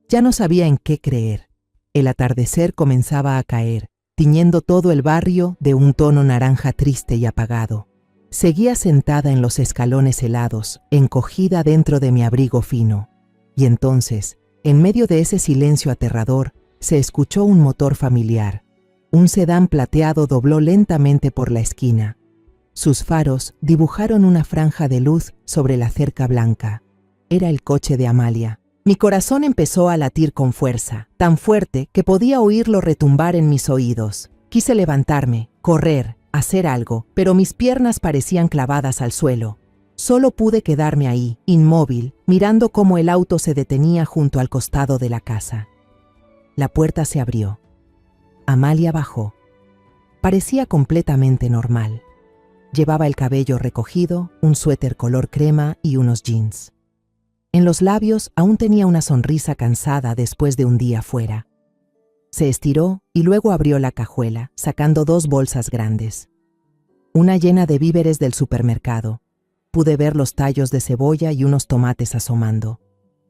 Ya no sabía en qué creer. El atardecer comenzaba a caer, tiñendo todo el barrio de un tono naranja triste y apagado. Seguía sentada en los escalones helados, encogida dentro de mi abrigo fino. Y entonces, en medio de ese silencio aterrador, se escuchó un motor familiar. Un sedán plateado dobló lentamente por la esquina. Sus faros dibujaron una franja de luz sobre la cerca blanca. Era el coche de Amalia. Mi corazón empezó a latir con fuerza, tan fuerte que podía oírlo retumbar en mis oídos. Quise levantarme, correr, hacer algo, pero mis piernas parecían clavadas al suelo. Solo pude quedarme ahí, inmóvil, mirando cómo el auto se detenía junto al costado de la casa. La puerta se abrió. Amalia bajó. Parecía completamente normal. Llevaba el cabello recogido, un suéter color crema y unos jeans. En los labios aún tenía una sonrisa cansada después de un día fuera. Se estiró y luego abrió la cajuela, sacando 2 bolsas grandes. Una llena de víveres del supermercado. Pude ver los tallos de cebolla y unos tomates asomando.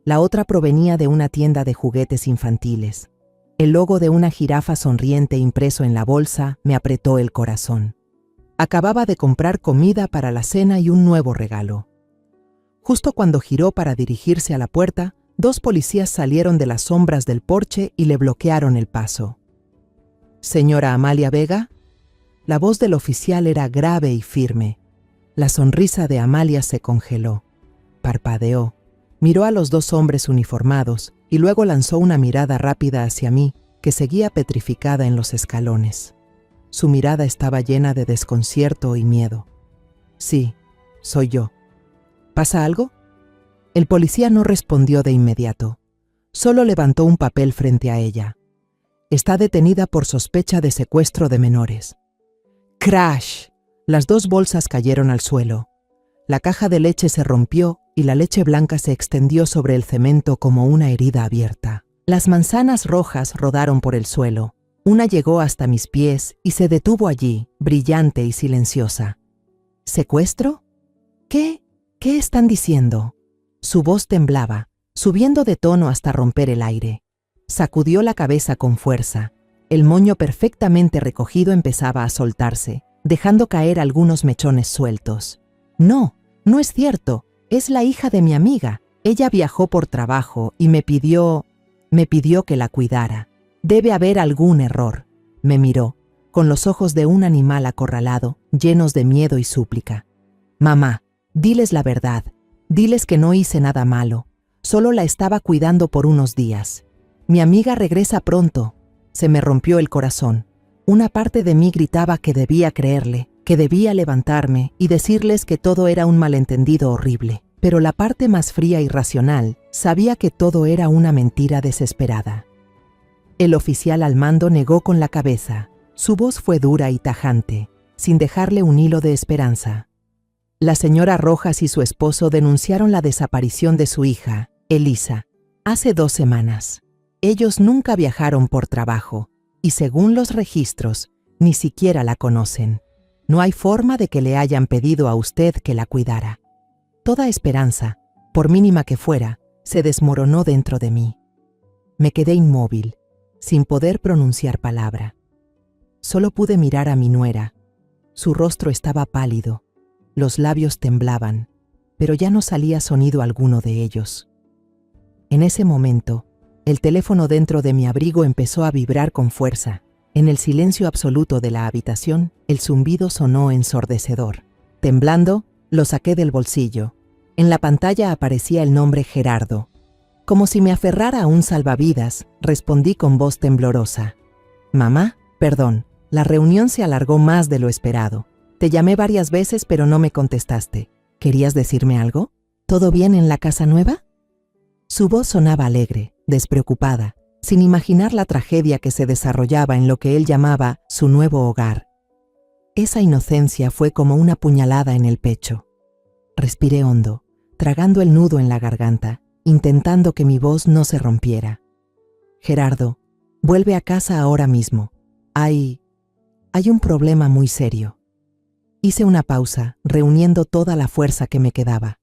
La otra provenía de una tienda de juguetes infantiles. El logo de una jirafa sonriente impreso en la bolsa me apretó el corazón. Acababa de comprar comida para la cena y un nuevo regalo. Justo cuando giró para dirigirse a la puerta, 2 policías salieron de las sombras del porche y le bloquearon el paso. «¿Señora Amalia Vega?» La voz del oficial era grave y firme. La sonrisa de Amalia se congeló. Parpadeó. Miró a los 2 hombres uniformados y luego lanzó una mirada rápida hacia mí, que seguía petrificada en los escalones. Su mirada estaba llena de desconcierto y miedo. «Sí, soy yo». «¿Pasa algo?» El policía no respondió de inmediato. Solo levantó un papel frente a ella. «Está detenida por sospecha de secuestro de menores». ¡Crash! Las 2 bolsas cayeron al suelo. La caja de leche se rompió y la leche blanca se extendió sobre el cemento como una herida abierta. Las manzanas rojas rodaron por el suelo. Una llegó hasta mis pies y se detuvo allí, brillante y silenciosa. ¿Secuestro? ¿Qué están diciendo? Su voz temblaba, subiendo de tono hasta romper el aire. Sacudió la cabeza con fuerza. El moño perfectamente recogido empezaba a soltarse, dejando caer algunos mechones sueltos. «No, no es cierto. Es la hija de mi amiga. Ella viajó por trabajo y me pidió que la cuidara. Debe haber algún error». Me miró, con los ojos de un animal acorralado, llenos de miedo y súplica. «Mamá, Diles la verdad. Diles que no hice nada malo. Solo la estaba cuidando por unos días. Mi amiga regresa pronto. Se me rompió el corazón. Una parte de mí gritaba que debía creerle, que debía levantarme y decirles que todo era un malentendido horrible. Pero la parte más fría y racional sabía que todo era una mentira desesperada. El oficial al mando negó con la cabeza. Su voz fue dura y tajante, sin dejarle un hilo de esperanza. La señora Rojas y su esposo denunciaron la desaparición de su hija, Elisa, hace 2 semanas. Ellos nunca viajaron por trabajo y, según los registros, ni siquiera la conocen. No hay forma de que le hayan pedido a usted que la cuidara. Toda esperanza, por mínima que fuera, se desmoronó dentro de mí. Me quedé inmóvil, sin poder pronunciar palabra. Solo pude mirar a mi nuera. Su rostro estaba pálido, los labios temblaban, pero ya no salía sonido alguno de ellos. En ese momento, el teléfono dentro de mi abrigo empezó a vibrar con fuerza. En el silencio absoluto de la habitación, el zumbido sonó ensordecedor. Temblando, lo saqué del bolsillo. En la pantalla aparecía el nombre Gerardo. Como si me aferrara a un salvavidas, respondí con voz temblorosa. «Mamá, perdón, la reunión se alargó más de lo esperado. Te llamé varias veces pero no me contestaste. ¿Querías decirme algo? ¿Todo bien en la casa nueva?» Su voz sonaba alegre, despreocupada, sin imaginar la tragedia que se desarrollaba en lo que él llamaba su nuevo hogar. Esa inocencia fue como una puñalada en el pecho. Respiré hondo, tragando el nudo en la garganta, intentando que mi voz no se rompiera. «Gerardo, vuelve a casa ahora mismo. Hay un problema muy serio». Hice una pausa, reuniendo toda la fuerza que me quedaba.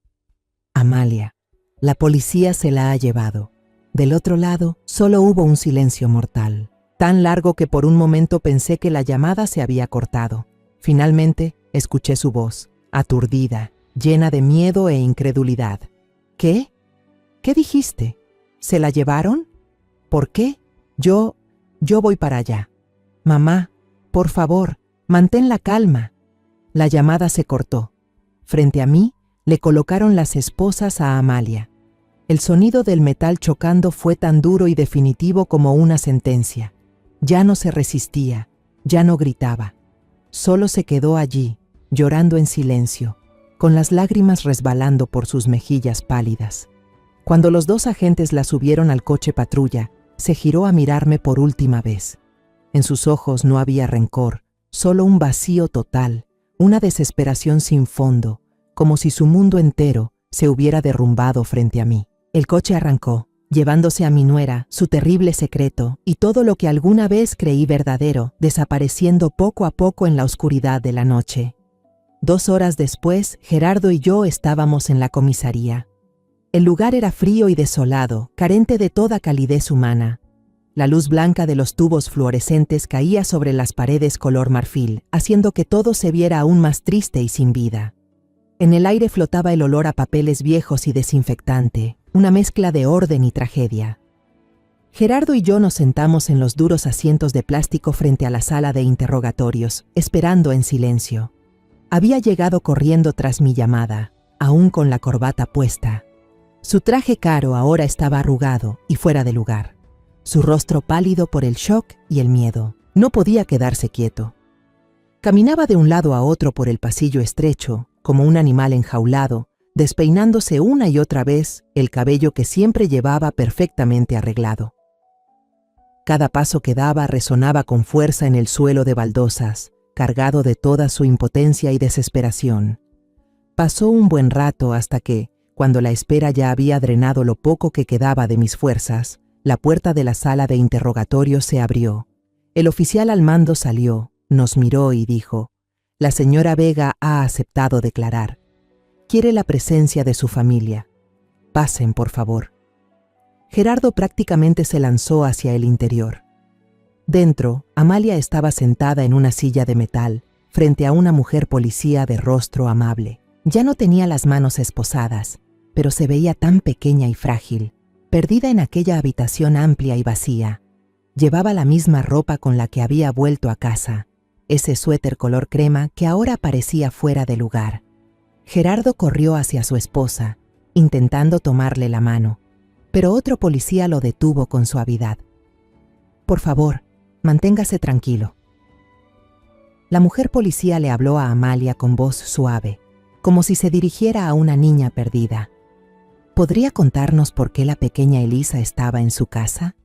«Amalia, la policía se la ha llevado». Del otro lado, solo hubo un silencio mortal, tan largo que por un momento pensé que la llamada se había cortado. Finalmente, escuché su voz, aturdida, llena de miedo e incredulidad. «¿Qué? ¿Qué dijiste? ¿Se la llevaron? ¿Por qué? Yo voy para allá. Mamá, por favor, mantén la calma». La llamada se cortó. Frente a mí, le colocaron las esposas a Amalia. El sonido del metal chocando fue tan duro y definitivo como una sentencia. Ya no se resistía, ya no gritaba. Solo se quedó allí, llorando en silencio, con las lágrimas resbalando por sus mejillas pálidas. Cuando los 2 agentes la subieron al coche patrulla, se giró a mirarme por última vez. En sus ojos no había rencor, solo un vacío total, una desesperación sin fondo, como si su mundo entero se hubiera derrumbado frente a mí. El coche arrancó, llevándose a mi nuera, su terrible secreto y todo lo que alguna vez creí verdadero, desapareciendo poco a poco en la oscuridad de la noche. 2 horas después, Gerardo y yo estábamos en la comisaría. El lugar era frío y desolado, carente de toda calidez humana. La luz blanca de los tubos fluorescentes caía sobre las paredes color marfil, haciendo que todo se viera aún más triste y sin vida. En el aire flotaba el olor a papeles viejos y desinfectante, una mezcla de orden y tragedia. Gerardo y yo nos sentamos en los duros asientos de plástico frente a la sala de interrogatorios, esperando en silencio. Había llegado corriendo tras mi llamada, aún con la corbata puesta. Su traje caro ahora estaba arrugado y fuera de lugar. Su rostro pálido por el shock y el miedo. No podía quedarse quieto. Caminaba de un lado a otro por el pasillo estrecho, como un animal enjaulado, despeinándose una y otra vez el cabello que siempre llevaba perfectamente arreglado. Cada paso que daba resonaba con fuerza en el suelo de baldosas, cargado de toda su impotencia y desesperación. Pasó un buen rato hasta que, cuando la espera ya había drenado lo poco que quedaba de mis fuerzas, la puerta de la sala de interrogatorios se abrió. El oficial al mando salió, nos miró y dijo: «La señora Vega ha aceptado declarar. Quiere la presencia de su familia. Pasen, por favor». Gerardo prácticamente se lanzó hacia el interior. Dentro, Amalia estaba sentada en una silla de metal, frente a una mujer policía de rostro amable. Ya no tenía las manos esposadas, pero se veía tan pequeña y frágil, perdida en aquella habitación amplia y vacía. Llevaba la misma ropa con la que había vuelto a casa, ese suéter color crema que ahora parecía fuera de lugar. Gerardo corrió hacia su esposa, intentando tomarle la mano, pero otro policía lo detuvo con suavidad. Por favor, manténgase tranquilo. La mujer policía le habló a Amalia con voz suave, como si se dirigiera a una niña perdida. ¿Podría contarnos por qué la pequeña Elisa estaba en su casa?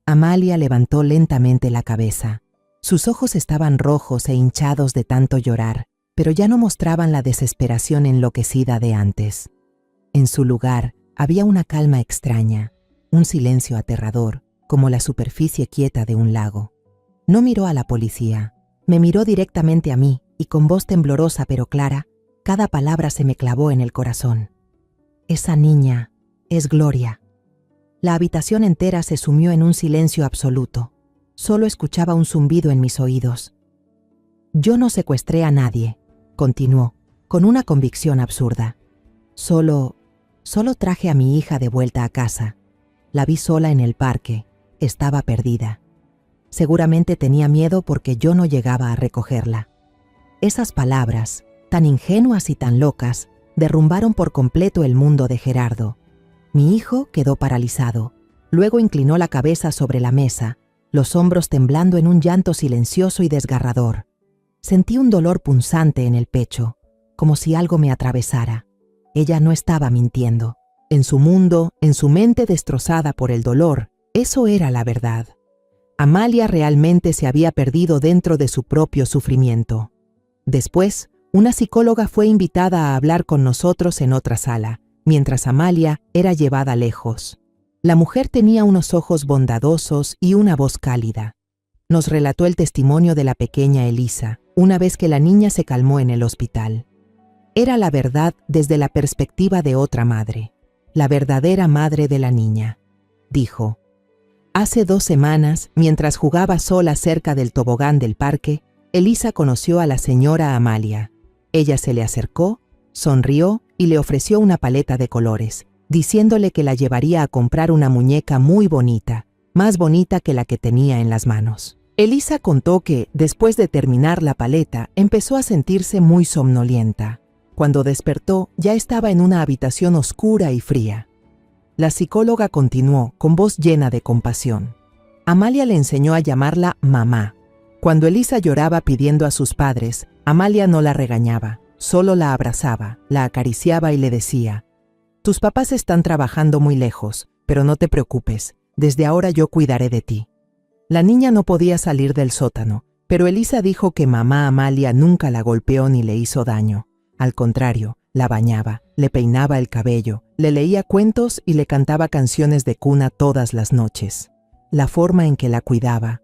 Amalia levantó lentamente la cabeza. Sus ojos estaban rojos e hinchados de tanto llorar, pero ya no mostraban la desesperación enloquecida de antes. En su lugar había una calma extraña, un silencio aterrador, como la superficie quieta de un lago. No miró a la policía, me miró directamente a mí y con voz temblorosa pero clara, cada palabra se me clavó en el corazón. Esa niña es Gloria. La habitación entera se sumió en un silencio absoluto. Solo escuchaba un zumbido en mis oídos. Yo no secuestré a nadie, continuó, con una convicción absurda. Solo traje a mi hija de vuelta a casa. La vi sola en el parque. Estaba perdida. Seguramente tenía miedo porque yo no llegaba a recogerla. Esas palabras, tan ingenuas y tan locas, derrumbaron por completo el mundo de Gerardo. Mi hijo quedó paralizado. Luego inclinó la cabeza sobre la mesa, los hombros temblando en un llanto silencioso y desgarrador. Sentí un dolor punzante en el pecho, como si algo me atravesara. Ella no estaba mintiendo. En su mundo, en su mente destrozada por el dolor, eso era la verdad. Amalia realmente se había perdido dentro de su propio sufrimiento. Después, una psicóloga fue invitada a hablar con nosotros en otra sala, mientras Amalia era llevada lejos. La mujer tenía unos ojos bondadosos y una voz cálida. Nos relató el testimonio de la pequeña Elisa, una vez que la niña se calmó en el hospital. Era la verdad desde la perspectiva de otra madre, la verdadera madre de la niña. Dijo: hace 2 semanas, mientras jugaba sola cerca del tobogán del parque, Elisa conoció a la señora Amalia. Ella se le acercó, sonrió y le ofreció una paleta de colores, diciéndole que la llevaría a comprar una muñeca muy bonita, más bonita que la que tenía en las manos. Elisa contó que, después de terminar la paleta, empezó a sentirse muy somnolienta. Cuando despertó, ya estaba en una habitación oscura y fría. La psicóloga continuó, con voz llena de compasión. Amalia le enseñó a llamarla mamá. Cuando Elisa lloraba pidiendo a sus padres, Amalia no la regañaba, solo la abrazaba, la acariciaba y le decía: tus papás están trabajando muy lejos, pero no te preocupes, desde ahora yo cuidaré de ti. La niña no podía salir del sótano, pero Elisa dijo que mamá Amalia nunca la golpeó ni le hizo daño. Al contrario, la bañaba, le peinaba el cabello, le leía cuentos y le cantaba canciones de cuna todas las noches. La forma en que la cuidaba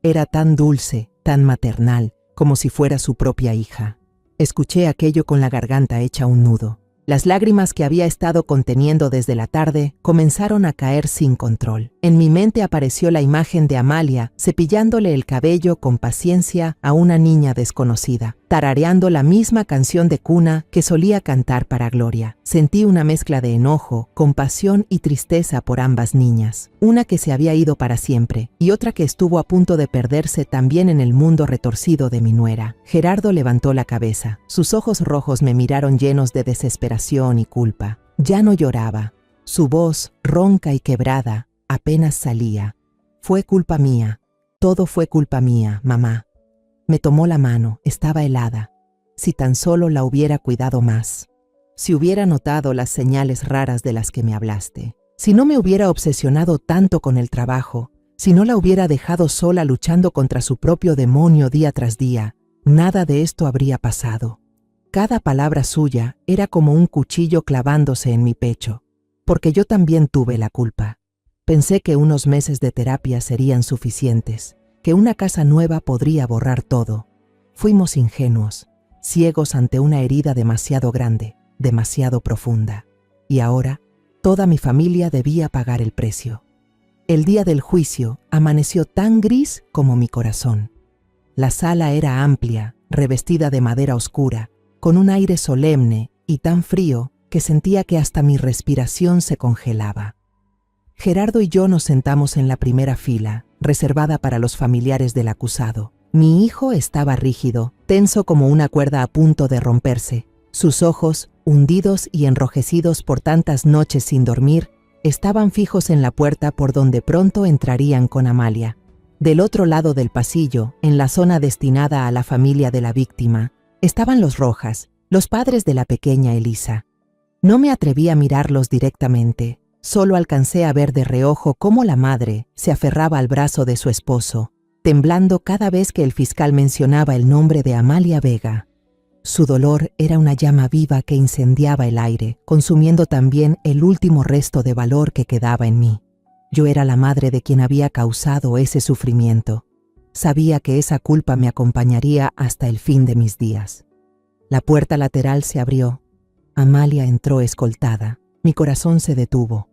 era tan dulce, tan maternal, como si fuera su propia hija. Escuché aquello con la garganta hecha un nudo. Las lágrimas que había estado conteniendo desde la tarde comenzaron a caer sin control. En mi mente apareció la imagen de Amalia cepillándole el cabello con paciencia a una niña desconocida, tarareando la misma canción de cuna que solía cantar para Gloria. Sentí una mezcla de enojo, compasión y tristeza por ambas niñas, una que se había ido para siempre y otra que estuvo a punto de perderse también en el mundo retorcido de mi nuera. Gerardo levantó la cabeza. Sus ojos rojos me miraron llenos de desesperación y culpa. Ya no lloraba. Su voz, ronca y quebrada, apenas salía. Fue culpa mía. Todo fue culpa mía, mamá. Me tomó la mano, estaba helada. Si tan solo la hubiera cuidado más. Si hubiera notado las señales raras de las que me hablaste. Si no me hubiera obsesionado tanto con el trabajo. Si no la hubiera dejado sola luchando contra su propio demonio día tras día. Nada de esto habría pasado. Cada palabra suya era como un cuchillo clavándose en mi pecho, porque yo también tuve la culpa. Pensé que unos meses de terapia serían suficientes, que una casa nueva podría borrar todo. Fuimos ingenuos, ciegos ante una herida demasiado grande, demasiado profunda. Y ahora, toda mi familia debía pagar el precio. El día del juicio amaneció tan gris como mi corazón. La sala era amplia, revestida de madera oscura, con un aire solemne y tan frío que sentía que hasta mi respiración se congelaba. Gerardo y yo nos sentamos en la primera fila, reservada para los familiares del acusado. Mi hijo estaba rígido, tenso como una cuerda a punto de romperse. Sus ojos, hundidos y enrojecidos por tantas noches sin dormir, estaban fijos en la puerta por donde pronto entrarían con Amalia. Del otro lado del pasillo, en la zona destinada a la familia de la víctima, estaban los Rojas, los padres de la pequeña Elisa. No me atreví a mirarlos directamente, solo alcancé a ver de reojo cómo la madre se aferraba al brazo de su esposo, temblando cada vez que el fiscal mencionaba el nombre de Amalia Vega. Su dolor era una llama viva que incendiaba el aire, consumiendo también el último resto de valor que quedaba en mí. Yo era la madre de quien había causado ese sufrimiento. Sabía que esa culpa me acompañaría hasta el fin de mis días. La puerta lateral se abrió. Amalia entró escoltada. Mi corazón se detuvo.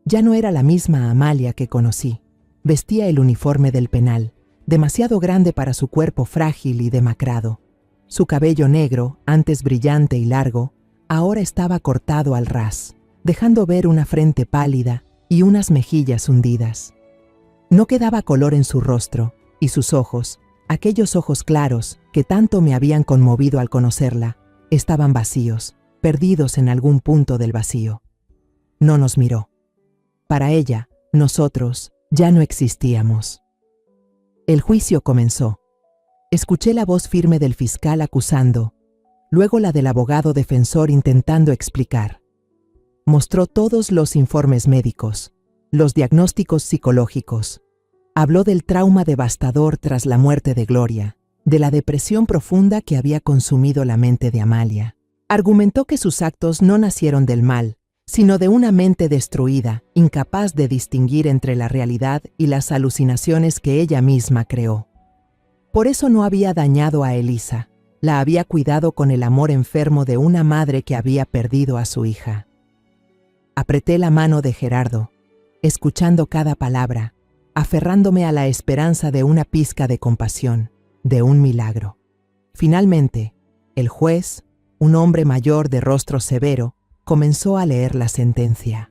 Ya no era la misma Amalia que conocí. Vestía el uniforme del penal, demasiado grande para su cuerpo frágil y demacrado. Su cabello negro, antes brillante y largo, ahora estaba cortado al ras, dejando ver una frente pálida y unas mejillas hundidas. No quedaba color en su rostro, y sus ojos, aquellos ojos claros que tanto me habían conmovido al conocerla, estaban vacíos, perdidos en algún punto del vacío. No nos miró. Para ella, nosotros ya no existíamos. El juicio comenzó. Escuché la voz firme del fiscal acusando, luego la del abogado defensor intentando explicar. Mostró todos los informes médicos, los diagnósticos psicológicos. Habló del trauma devastador tras la muerte de Gloria, de la depresión profunda que había consumido la mente de Amalia. Argumentó que sus actos no nacieron del mal, sino de una mente destruida, incapaz de distinguir entre la realidad y las alucinaciones que ella misma creó. Por eso no había dañado a Elisa, la había cuidado con el amor enfermo de una madre que había perdido a su hija. Apreté la mano de Gerardo, escuchando cada palabra, aferrándome a la esperanza de una pizca de compasión, de un milagro. Finalmente, el juez, un hombre mayor de rostro severo, comenzó a leer la sentencia.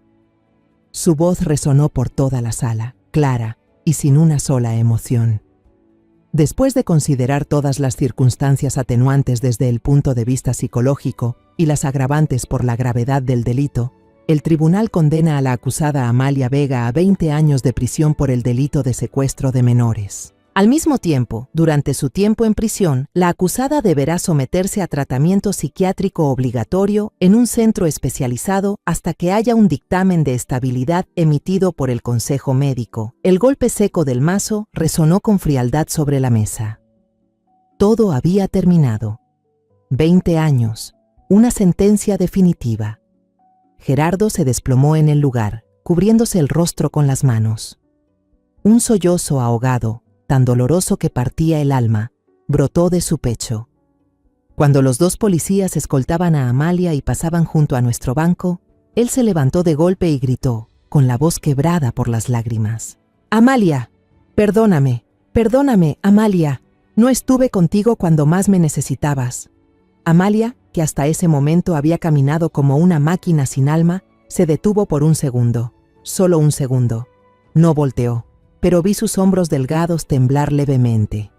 Su voz resonó por toda la sala, clara y sin una sola emoción. Después de considerar todas las circunstancias atenuantes desde el punto de vista psicológico y las agravantes por la gravedad del delito, el tribunal condena a la acusada Amalia Vega a 20 años de prisión por el delito de secuestro de menores. Al mismo tiempo, durante su tiempo en prisión, la acusada deberá someterse a tratamiento psiquiátrico obligatorio en un centro especializado hasta que haya un dictamen de estabilidad emitido por el Consejo Médico. El golpe seco del mazo resonó con frialdad sobre la mesa. Todo había terminado. 20 años, una sentencia definitiva. Gerardo se desplomó en el lugar, cubriéndose el rostro con las manos. Un sollozo ahogado, tan doloroso que partía el alma, brotó de su pecho. Cuando los dos policías escoltaban a Amalia y pasaban junto a nuestro banco, él se levantó de golpe y gritó, con la voz quebrada por las lágrimas: «Amalia, perdóname, perdóname, Amalia, no estuve contigo cuando más me necesitabas». Amalia, que hasta ese momento había caminado como una máquina sin alma, se detuvo por un segundo, solo un segundo. No volteó, pero vi sus hombros delgados temblar levemente.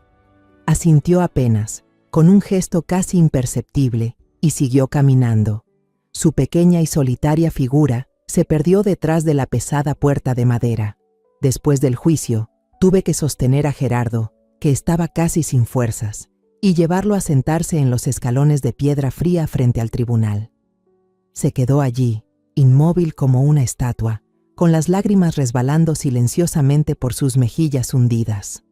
Asintió apenas, con un gesto casi imperceptible, y siguió caminando. Su pequeña y solitaria figura se perdió detrás de la pesada puerta de madera. Después del juicio, tuve que sostener a Gerardo, que estaba casi sin fuerzas, y llevarlo a sentarse en los escalones de piedra fría frente al tribunal. Se quedó allí, inmóvil como una estatua, con las lágrimas resbalando silenciosamente por sus mejillas hundidas.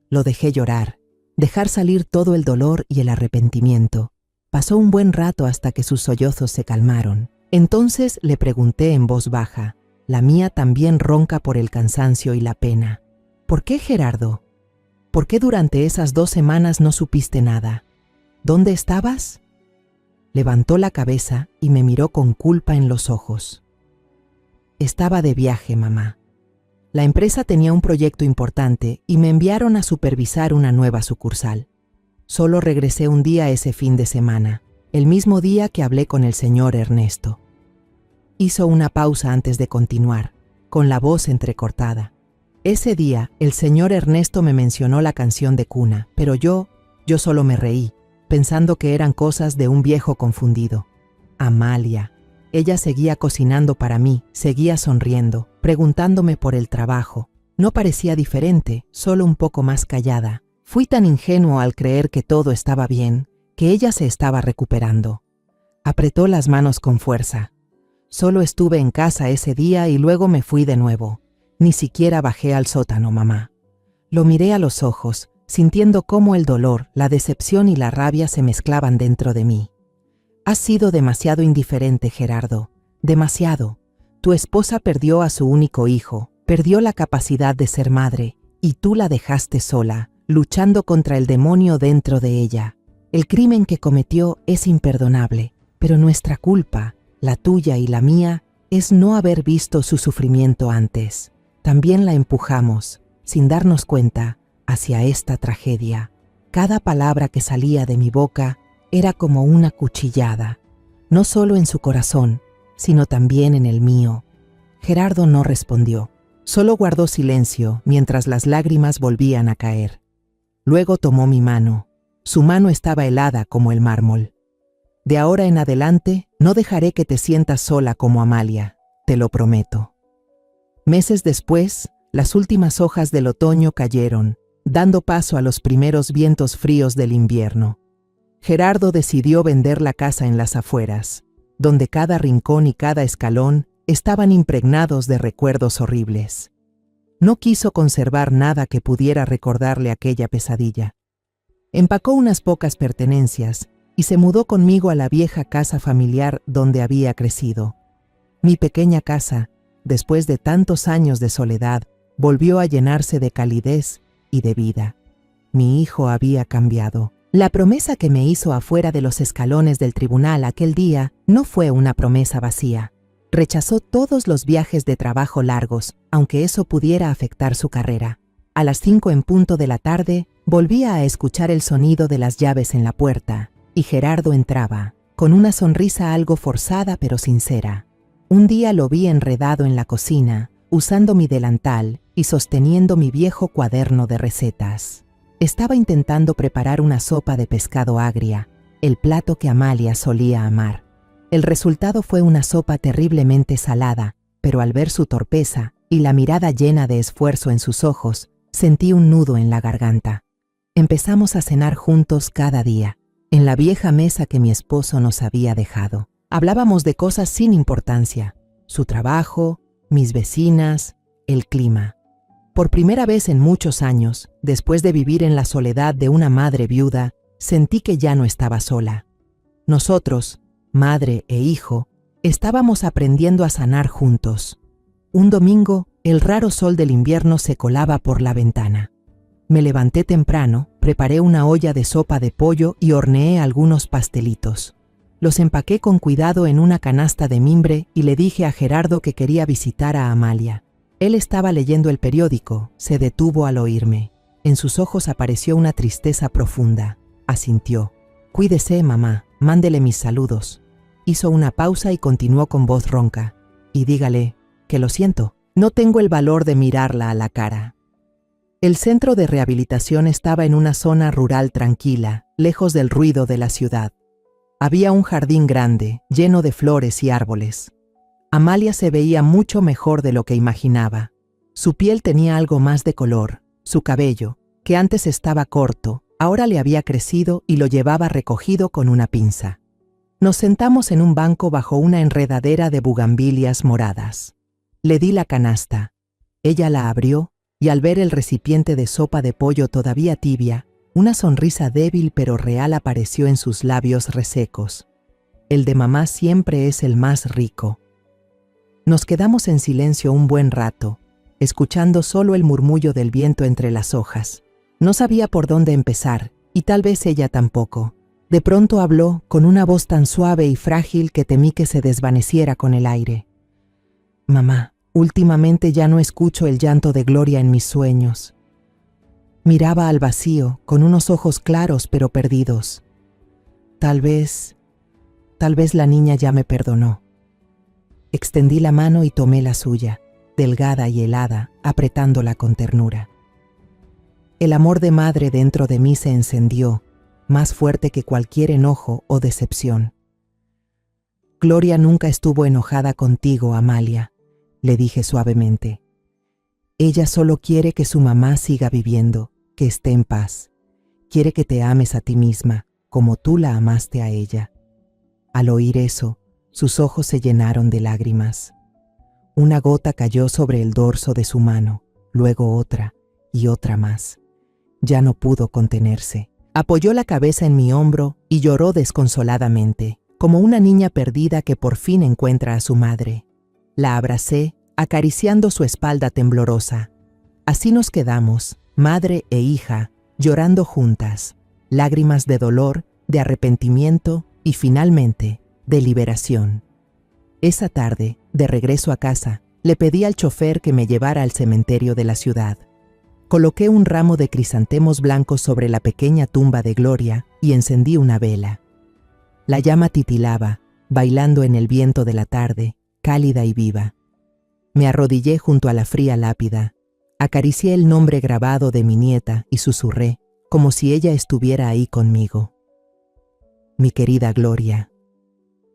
Lo dejé llorar, dejar salir todo el dolor y el arrepentimiento. Pasó un buen rato hasta que sus sollozos se calmaron. Entonces le pregunté en voz baja, la mía también ronca por el cansancio y la pena: «¿Por qué, Gerardo? ¿Por qué durante esas 2 semanas no supiste nada? ¿Dónde estabas?». Levantó la cabeza y me miró con culpa en los ojos. «Estaba de viaje, mamá. La empresa tenía un proyecto importante y me enviaron a supervisar una nueva sucursal. Solo regresé un día ese fin de semana, el mismo día que hablé con el señor Ernesto». Hizo una pausa antes de continuar, con la voz entrecortada. «Ese día, el señor Ernesto me mencionó la canción de cuna, pero yo solo me reí. pensando que eran cosas de un viejo confundido. Amalia. Ella seguía cocinando para mí, seguía sonriendo, preguntándome por el trabajo. No parecía diferente, solo un poco más callada. Fui tan ingenuo al creer que todo estaba bien, que ella se estaba recuperando. Apretó las manos con fuerza. Solo estuve en casa ese día y luego me fui de nuevo. Ni siquiera bajé al sótano, mamá. Lo miré a los ojos, sintiendo cómo el dolor, la decepción y la rabia se mezclaban dentro de mí. Has sido demasiado indiferente, Gerardo. Demasiado. Tu esposa perdió a su único hijo, perdió la capacidad de ser madre, y tú la dejaste sola, luchando contra el demonio dentro de ella. El crimen que cometió es imperdonable, pero nuestra culpa, la tuya y la mía, es no haber visto su sufrimiento antes. También la empujamos, sin darnos cuenta, hacia esta tragedia. Cada palabra que salía de mi boca era como una cuchillada, no solo en su corazón, sino también en el mío. Gerardo no respondió, solo guardó silencio mientras las lágrimas volvían a caer. Luego tomó mi mano. Su mano estaba helada como el mármol. De ahora en adelante, no dejaré que te sientas sola como Amalia, te lo prometo. Meses después, las últimas hojas del otoño cayeron, dando paso a los primeros vientos fríos del invierno. Gerardo decidió vender la casa en las afueras, donde cada rincón y cada escalón estaban impregnados de recuerdos horribles. No quiso conservar nada que pudiera recordarle aquella pesadilla. Empacó unas pocas pertenencias y se mudó conmigo a la vieja casa familiar donde había crecido. Mi pequeña casa, después de tantos años de soledad, volvió a llenarse de calidez y de vida. Mi hijo había cambiado. La promesa que me hizo afuera de los escalones del tribunal aquel día no fue una promesa vacía. Rechazó todos los viajes de trabajo largos, aunque eso pudiera afectar su carrera. A las 5 en punto de la tarde, volvía a escuchar el sonido de las llaves en la puerta, y Gerardo entraba, con una sonrisa algo forzada pero sincera. Un día lo vi enredado en la cocina, usando mi delantal y sosteniendo mi viejo cuaderno de recetas. Estaba intentando preparar una sopa de pescado agria, el plato que Amalia solía amar. El resultado fue una sopa terriblemente salada, pero al ver su torpeza y la mirada llena de esfuerzo en sus ojos, sentí un nudo en la garganta. Empezamos a cenar juntos cada día, en la vieja mesa que mi esposo nos había dejado. Hablábamos de cosas sin importancia, su trabajo, mis vecinas, el clima. Por primera vez en muchos años, después de vivir en la soledad de una madre viuda, sentí que ya no estaba sola. Nosotros, madre e hijo, estábamos aprendiendo a sanar juntos. Un domingo, el raro sol del invierno se colaba por la ventana. Me levanté temprano, preparé una olla de sopa de pollo y horneé algunos pastelitos. Los empaqué con cuidado en una canasta de mimbre y le dije a Gerardo que quería visitar a Amalia. Él estaba leyendo el periódico, se detuvo al oírme. En sus ojos apareció una tristeza profunda. Asintió. Cuídese, mamá, mándele mis saludos. Hizo una pausa y continuó con voz ronca. Y dígale, que lo siento, no tengo el valor de mirarla a la cara. El centro de rehabilitación estaba en una zona rural tranquila, lejos del ruido de la ciudad. Había un jardín grande, lleno de flores y árboles. Amalia se veía mucho mejor de lo que imaginaba. Su piel tenía algo más de color. Su cabello, que antes estaba corto, ahora le había crecido y lo llevaba recogido con una pinza. Nos sentamos en un banco bajo una enredadera de bugambilias moradas. Le di la canasta. Ella la abrió y al ver el recipiente de sopa de pollo todavía tibia, una sonrisa débil pero real apareció en sus labios resecos. El de mamá siempre es el más rico. Nos quedamos en silencio un buen rato, escuchando solo el murmullo del viento entre las hojas. No sabía por dónde empezar, y tal vez ella tampoco. De pronto habló, con una voz tan suave y frágil que temí que se desvaneciera con el aire. Mamá, últimamente ya no escucho el llanto de Gloria en mis sueños. Miraba al vacío, con unos ojos claros pero perdidos. Tal vez la niña ya me perdonó. Extendí la mano y tomé la suya, delgada y helada, apretándola con ternura. El amor de madre dentro de mí se encendió, más fuerte que cualquier enojo o decepción. Gloria nunca estuvo enojada contigo, Amalia, le dije suavemente. Ella solo quiere que su mamá siga viviendo, que esté en paz. Quiere que te ames a ti misma, como tú la amaste a ella. Al oír eso, sus ojos se llenaron de lágrimas. Una gota cayó sobre el dorso de su mano, luego otra y otra más. Ya no pudo contenerse. Apoyó la cabeza en mi hombro y lloró desconsoladamente, como una niña perdida que por fin encuentra a su madre. La abracé, acariciando su espalda temblorosa. Así nos quedamos, madre e hija, llorando juntas, lágrimas de dolor, de arrepentimiento y finalmente, de liberación. Esa tarde, de regreso a casa, le pedí al chofer que me llevara al cementerio de la ciudad. Coloqué un ramo de crisantemos blancos sobre la pequeña tumba de Gloria y encendí una vela. La llama titilaba, bailando en el viento de la tarde, cálida y viva. Me arrodillé junto a la fría lápida, acaricié el nombre grabado de mi nieta y susurré, como si ella estuviera ahí conmigo. Mi querida Gloria,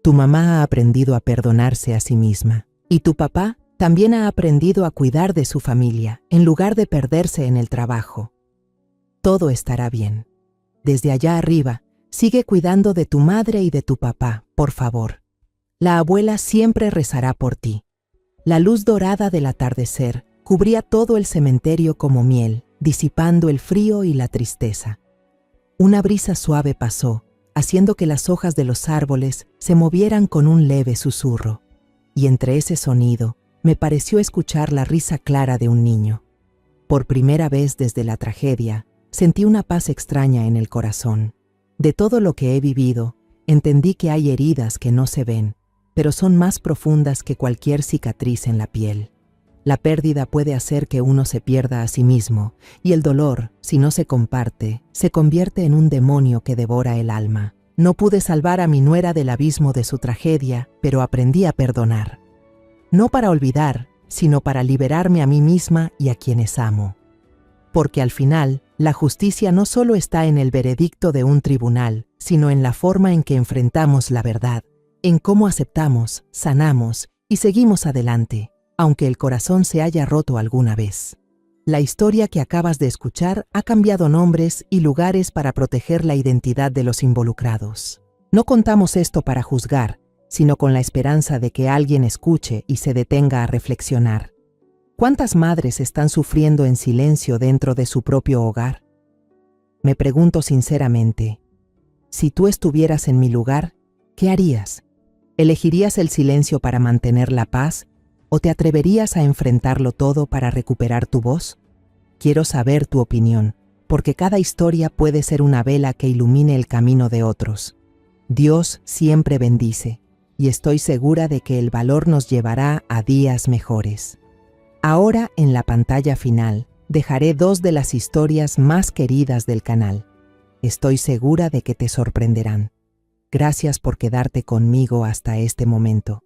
tu mamá ha aprendido a perdonarse a sí misma, y tu papá también ha aprendido a cuidar de su familia, en lugar de perderse en el trabajo. Todo estará bien. Desde allá arriba, sigue cuidando de tu madre y de tu papá, por favor. La abuela siempre rezará por ti. La luz dorada del atardecer cubría todo el cementerio como miel, disipando el frío y la tristeza. Una brisa suave pasó, haciendo que las hojas de los árboles se movieran con un leve susurro, y entre ese sonido me pareció escuchar la risa clara de un niño. Por primera vez desde la tragedia, sentí una paz extraña en el corazón. De todo lo que he vivido, entendí que hay heridas que no se ven, pero son más profundas que cualquier cicatriz en la piel. La pérdida puede hacer que uno se pierda a sí mismo, y el dolor, si no se comparte, se convierte en un demonio que devora el alma. No pude salvar a mi nuera del abismo de su tragedia, pero aprendí a perdonar. No para olvidar, sino para liberarme a mí misma y a quienes amo. Porque al final, la justicia no solo está en el veredicto de un tribunal, sino en la forma en que enfrentamos la verdad, en cómo aceptamos, sanamos y seguimos adelante, aunque el corazón se haya roto alguna vez. La historia que acabas de escuchar ha cambiado nombres y lugares para proteger la identidad de los involucrados. No contamos esto para juzgar, sino con la esperanza de que alguien escuche y se detenga a reflexionar. ¿Cuántas madres están sufriendo en silencio dentro de su propio hogar? Me pregunto sinceramente, si tú estuvieras en mi lugar, ¿qué harías? ¿Elegirías el silencio para mantener la paz o te atreverías a enfrentarlo todo para recuperar tu voz? Quiero saber tu opinión, porque cada historia puede ser una vela que ilumine el camino de otros. Dios siempre bendice, y estoy segura de que el valor nos llevará a días mejores. Ahora, en la pantalla final, dejaré 2 de las historias más queridas del canal. Estoy segura de que te sorprenderán. Gracias por quedarte conmigo hasta este momento.